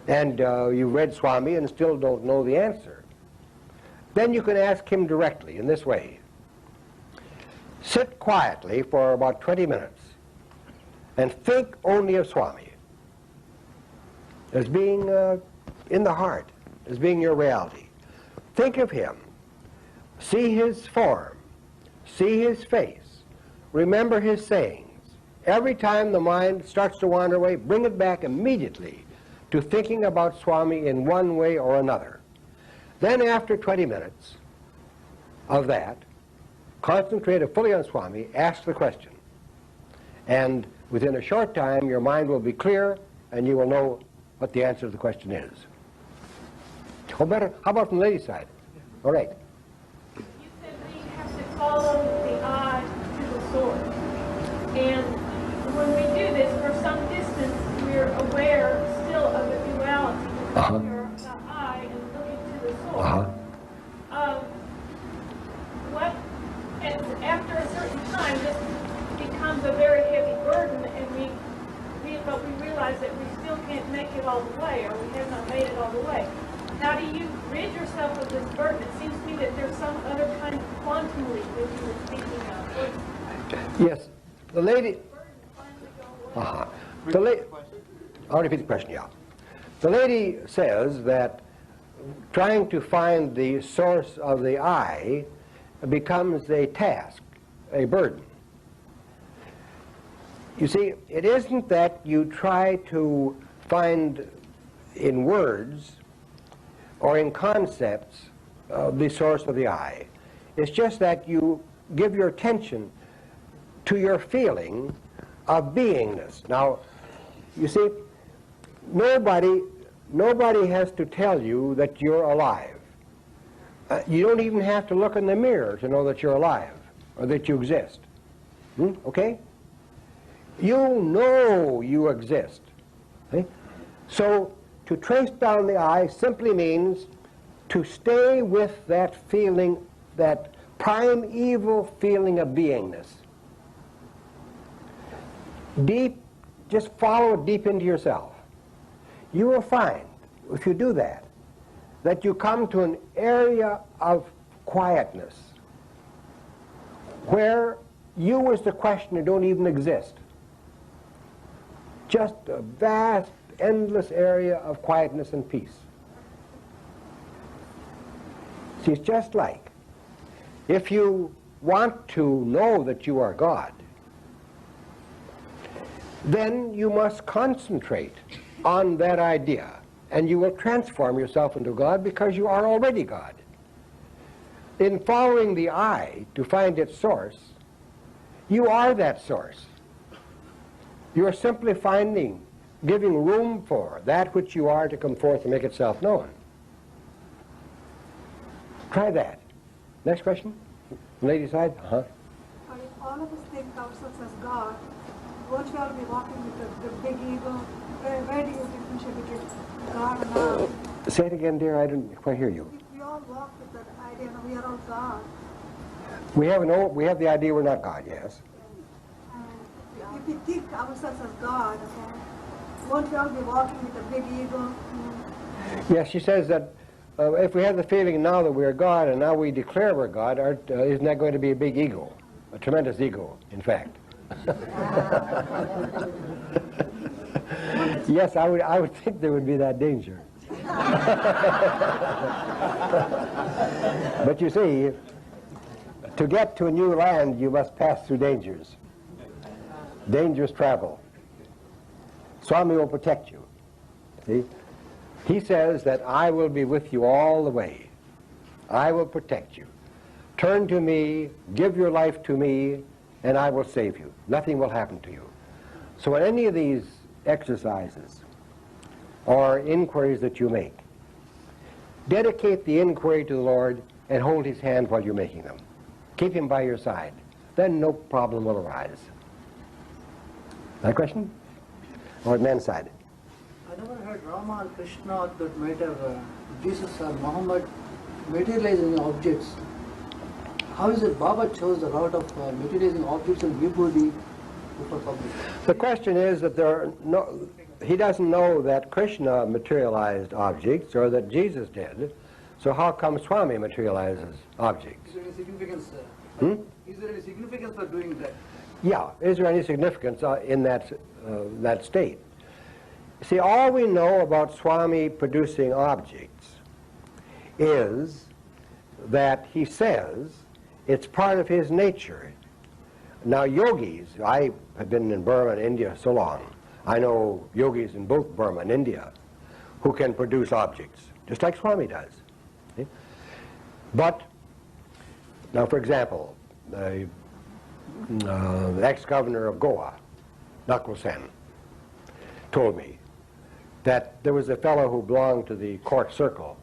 and you've read Swami and still don't know the answer, then you can ask him directly in this way. Sit quietly for about 20 minutes and think only of Swami as being in the heart, as being your reality. Think of him. See his form. See his face. Remember his sayings. Every time the mind starts to wander away, bring it back immediately to thinking about Swami in one way or another. Then after 20 minutes of that, concentrate fully on Swami, ask the question. And within a short time, your mind will be clear and you will know what the answer to the question is. Oh, better. How about from the lady's side? All right. You said we have to follow the eye to the source. And when we do this, for some distance, we're aware still of the duality. We're the eye and looking to the source. And after a certain time, this becomes a very heavy burden, and but we realize that we still can't make it all the way, or we have not made it all the way. How do you rid yourself of this burden? It seems to me that there's some other kind of quantum leap that you were speaking of. Yes, the lady. I'll repeat the question. Yeah, the lady says that trying to find the source of the I becomes a task, a burden. You see, it isn't that you try to find in words or in concepts the source of the I. It's just that you give your attention to your feeling of beingness. Now, you see, nobody has to tell you that you're alive. You don't even have to look in the mirror to know that you're alive or that you exist. Okay? You know you exist. Okay? So to trace down the I simply means to stay with that feeling, that primeval feeling of beingness. deep, just follow it deep into yourself. You will find, if you do that, that you come to an area of quietness where you as the questioner don't even exist. Just a vast, endless area of quietness and peace. See, it's just like if you want to know that you are God, then you must concentrate on that idea, and you will transform yourself into God because you are already God. In following the I to find its source, you are that source. You are simply giving room for that which you are to come forth and make itself known. Try that. Next question. Lady side. If all of us think ourselves as God, won't we all be walking with the big ego? Where do you differentiate between God and I? Say it again, dear. I didn't quite hear you. We all walk with that idea that we are all God. We have the idea we're not God, yes. If we think ourselves as God, okay, won't we all be walking with a big ego? Yes, she says that if we have the feeling now that we are God and now we declare we're God, isn't that going to be a big ego? A tremendous ego, in fact. Yes, I would think there would be that danger. But you see, to get to a new land, you must pass through dangers. Dangerous travel. Swami will protect you. See? He says that I will be with you all the way. I will protect you. Turn to me, give your life to me, and I will save you. Nothing will happen to you. So in any of these exercises or inquiries that you make, dedicate the inquiry to the Lord and hold his hand while you're making them. Keep him by your side. Then no problem will arise. That question? Or men's side? I never heard Rama or Krishna that might have Jesus or Muhammad materializing objects. How is it Baba chose the route of materializing objects and vibhuti before public? The question is that he doesn't know that Krishna materialized objects or that Jesus did, so how come Swami materializes objects? Is there any significance? Is there any significance for doing that? Yeah, is there any significance in that state? See, all we know about Swami producing objects is that he says it's part of his nature. Now yogis, I have been in Burma and India so long, I know yogis in both Burma and India who can produce objects, just like Swami does. See? But, now for example, the ex-governor of Goa, Nakul Sen, told me that there was a fellow who belonged to the court circle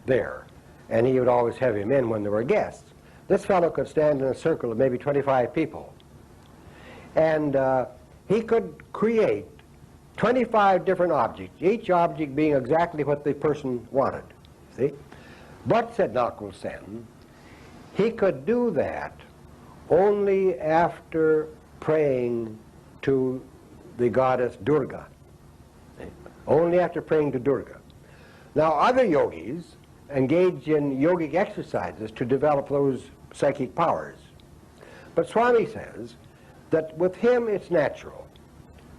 there, and he would always have him in when there were guests. This fellow could stand in a circle of maybe 25 people, and he could create 25 different objects, each object being exactly what the person wanted. See? But, said Nakul Sen, he could do that only after praying to the goddess Durga. Only after praying to Durga. Now other yogis engage in yogic exercises to develop those psychic powers. But Swami says that with him it's natural.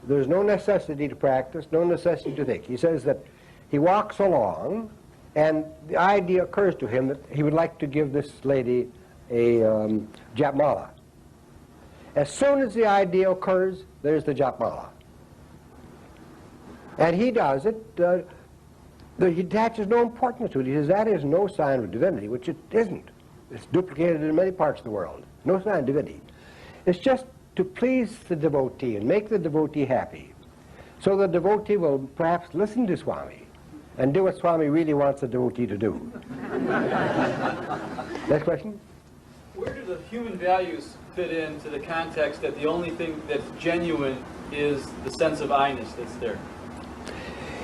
There's no necessity to practice, no necessity to think. He says that he walks along and the idea occurs to him that he would like to give this lady a japmala. As soon as the idea occurs, there's the japmala. And he does it, he attaches no importance to it. He says that is no sign of divinity, which it isn't. It's duplicated in many parts of the world. No sign of divinity. It's just to please the devotee and make the devotee happy. So the devotee will perhaps listen to Swami and do what Swami really wants the devotee to do. Next question? Where do the human values fit into the context that the only thing that's genuine is the sense of I-ness that's there?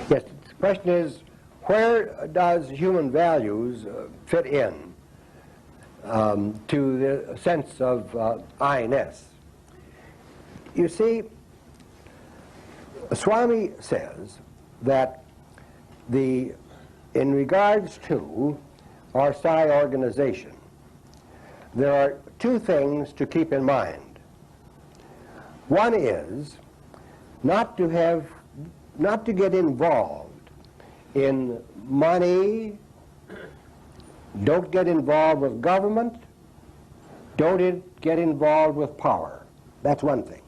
Yes, the question is, where does human values fit in to the sense of I-ness? You see, Swami says that in regards to our Sai organization, there are two things to keep in mind. One is not to get involved in money, don't get involved with government, don't get involved with power. That's one thing.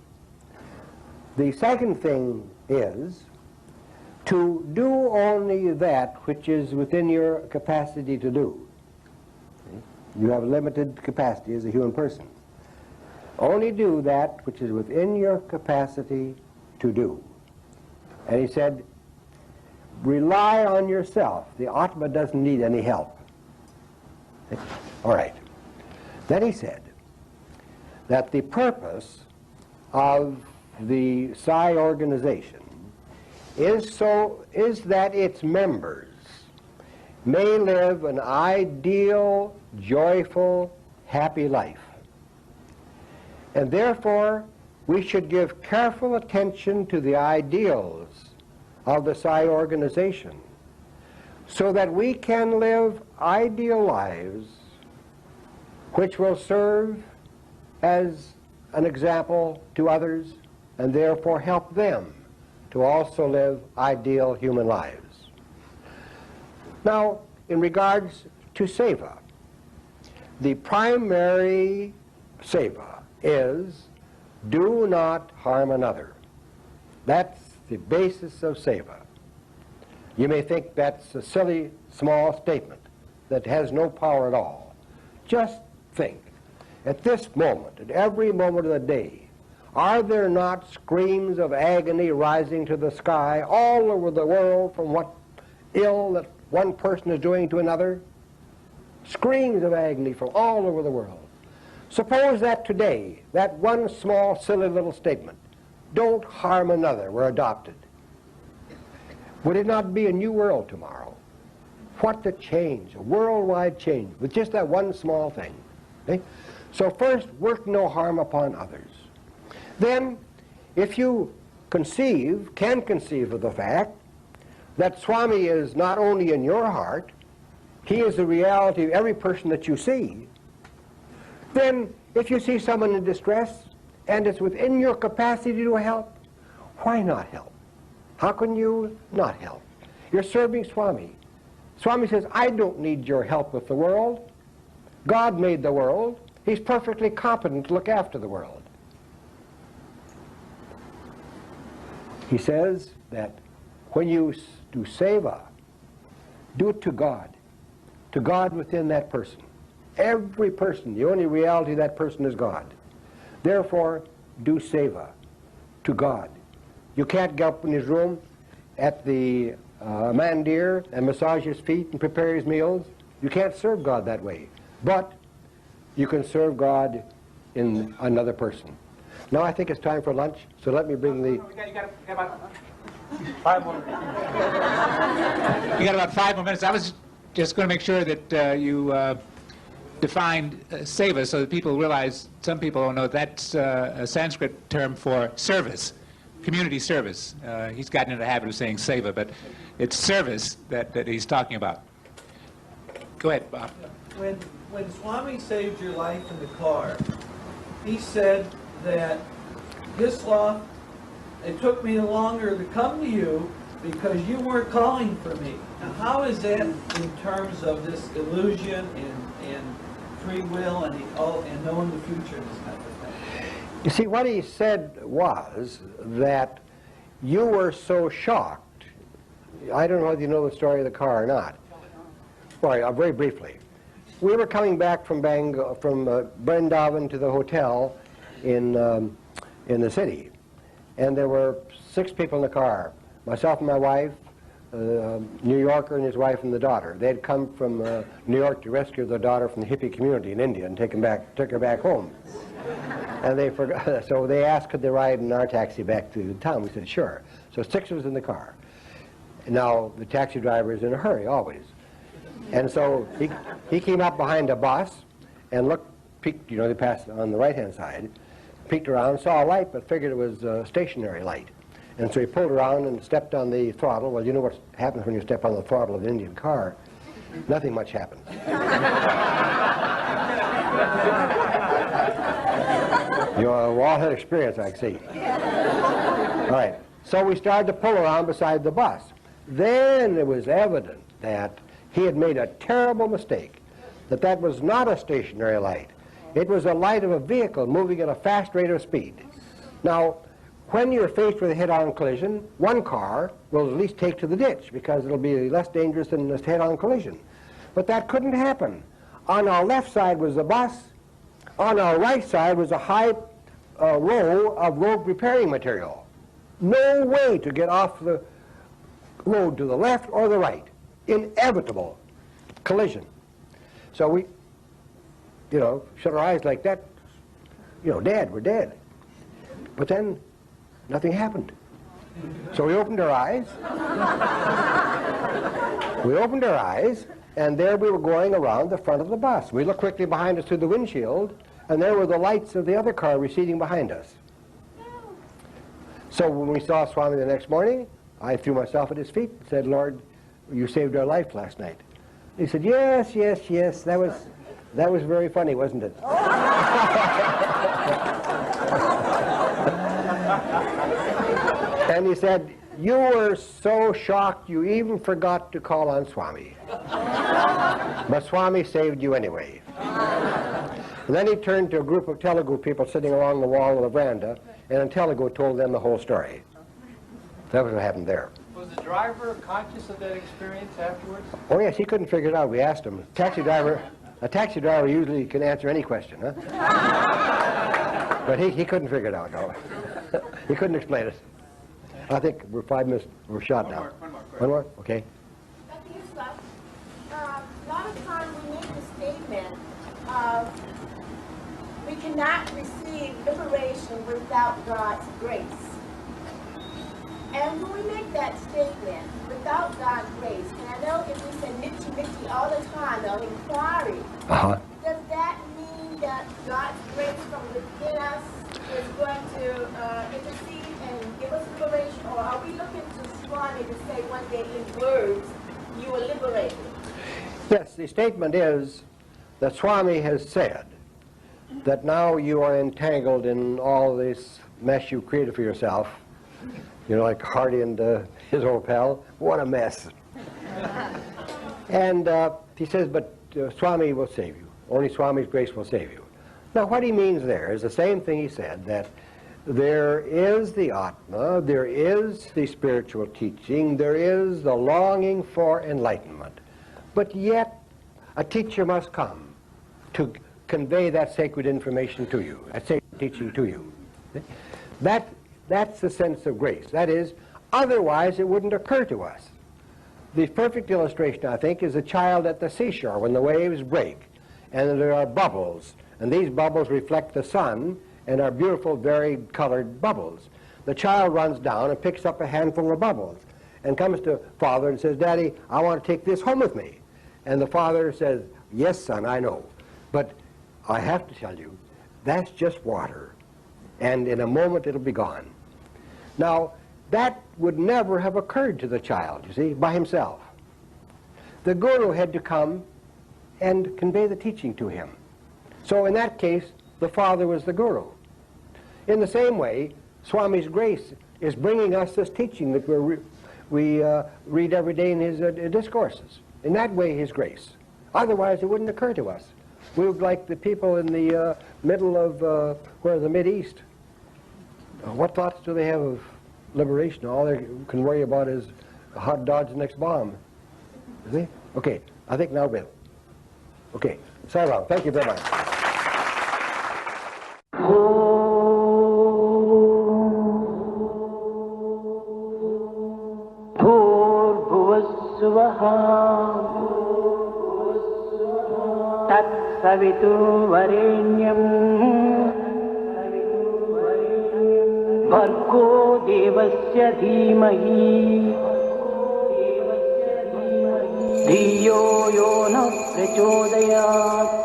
The second thing is to do only that which is within your capacity to do. You have limited capacity as a human person. Only do that which is within your capacity to do. And he said, rely on yourself. The Atma doesn't need any help. All right. Then he said that the purpose of the Sai organization is that its members may live an ideal, joyful, happy life. And therefore, we should give careful attention to the ideals of the Sai organization so that we can live ideal lives which will serve as an example to others and therefore help them to also live ideal human lives. Now, in regards to seva, the primary seva is do not harm another. That's the basis of seva. You may think that's a silly, small statement that has no power at all. Just think, at this moment, at every moment of the day, are there not screams of agony rising to the sky all over the world from what ill that one person is doing to another? Screams of agony from all over the world. Suppose that today, that one small, silly little statement, don't harm another, were adopted. Would it not be a new world tomorrow? What a change, a worldwide change, with just that one small thing. Okay? So first, work no harm upon others. Then, if you can conceive of the fact that Swami is not only in your heart, he is the reality of every person that you see, then if you see someone in distress and it's within your capacity to help, why not help? How can you not help? You're serving Swami. Swami says, I don't need your help with the world. God made the world. He's perfectly competent to look after the world. He says that when you do seva, do it to God within that person. Every person, the only reality of that person is God. Therefore, do seva to God. You can't get up in his room at the mandir and massage his feet and prepare his meals. You can't serve God that way. But you can serve God in another person. Now I think it's time for lunch, so let me bring the... You got about 5 more minutes. I was just going to make sure that you defined seva so that people realize, some people don't know, that's a Sanskrit term for service, community service. He's gotten into the habit of saying seva, but it's service that he's talking about. Go ahead, Bob. When Swami saved your life in the car, he said that Hislop, it took me longer to come to you because you weren't calling for me. Now, how is that in terms of this illusion and free will and knowing the future and this kind of thing? You see, what he said was that you were so shocked. I don't know whether you know the story of the car or not. Well, very briefly. We were coming back from Vrindavan to the hotel in the city, and there were 6 people in the car. Myself and my wife, New Yorker and his wife and the daughter. They had come from New York to rescue their daughter from the hippie community in India and took her back home. And they forgot, so they asked could they ride in our taxi back to town. We said sure. So 6 of us in the car. Now the taxi driver is in a hurry always. And so he came up behind a bus and peeked, you know, they passed on the right-hand side, peeked around, saw a light, but figured it was a stationary light. And so he pulled around and stepped on the throttle. Well, you know what happens when you step on the throttle of an Indian car. Nothing much happens. You all had experience, I see. All right. So we started to pull around beside the bus. Then it was evident that he had made a terrible mistake, that was not a stationary light. It was a light of a vehicle moving at a fast rate of speed. Now, when you're faced with a head-on collision, one car will at least take to the ditch because it'll be less dangerous than a head-on collision. But that couldn't happen. On our left side was the bus. On our right side was a high row of road repairing material. No way to get off the road to the left or the right. Inevitable collision. So we, shut our eyes like that, dead, we're dead. But then nothing happened. So we opened our eyes. And there we were going around the front of the bus. We looked quickly behind us through the windshield, and there were the lights of the other car receding behind us. So when we saw Swami the next morning, I threw myself at his feet and said, "Lord, you saved our life last night." He said, "Yes, yes, yes, that was very funny, wasn't it?" And he said, "You were so shocked you even forgot to call on Swami. But Swami saved you anyway." And then he turned to a group of Telugu people sitting along the wall of the veranda, and in Telugu told them the whole story. That was what happened there. Was the driver conscious of that experience afterwards? Oh yes, he couldn't figure it out. We asked him. A taxi driver usually can answer any question, huh? But he couldn't figure it out, no. He couldn't explain it. I think we're 5 minutes, we're shot now. One more? Okay. Dr. Hislop, a lot of times we make the statement we cannot receive liberation without God's grace. And when we make that statement, without God's grace, and I know if we say nitty all the time, or inquiry, does that mean that God's grace from within us is going to intercede and give us liberation, or are we looking to Swami to say one day in words, you were liberated? Yes, the statement is that Swami has said that now you are entangled in all this mess you created for yourself. Like Hardy and his old pal, what a mess. And he says, but Swami will save you. Only Swami's grace will save you. Now what he means there is the same thing he said, that there is the Atma, there is the spiritual teaching, there is the longing for enlightenment. But yet a teacher must come to convey that sacred information to you, that sacred teaching to you. That's the sense of grace. That is, otherwise it wouldn't occur to us. The perfect illustration, I think, is a child at the seashore when the waves break and there are bubbles, and these bubbles reflect the sun and are beautiful, varied colored bubbles. The child runs down and picks up a handful of bubbles and comes to father and says, "Daddy, I want to take this home with me." And the father says, "Yes, son, I know. But I have to tell you, that's just water. And in a moment it'll be gone." Now, that would never have occurred to the child, you see, by himself. The guru had to come and convey the teaching to him. So in that case, the father was the guru. In the same way, Swami's grace is bringing us this teaching that we read every day in his discourses. In that way, his grace. Otherwise, it wouldn't occur to us. We would be like the people in the middle of, the Mideast. What thoughts do they have of liberation? All they can worry about is how to dodge the next bomb. You see? Okay, I think now we'll. Okay, Sai Ram, thank you very much. भर्गो देवस्य धीमहि धियो यो न प्रचोदयात्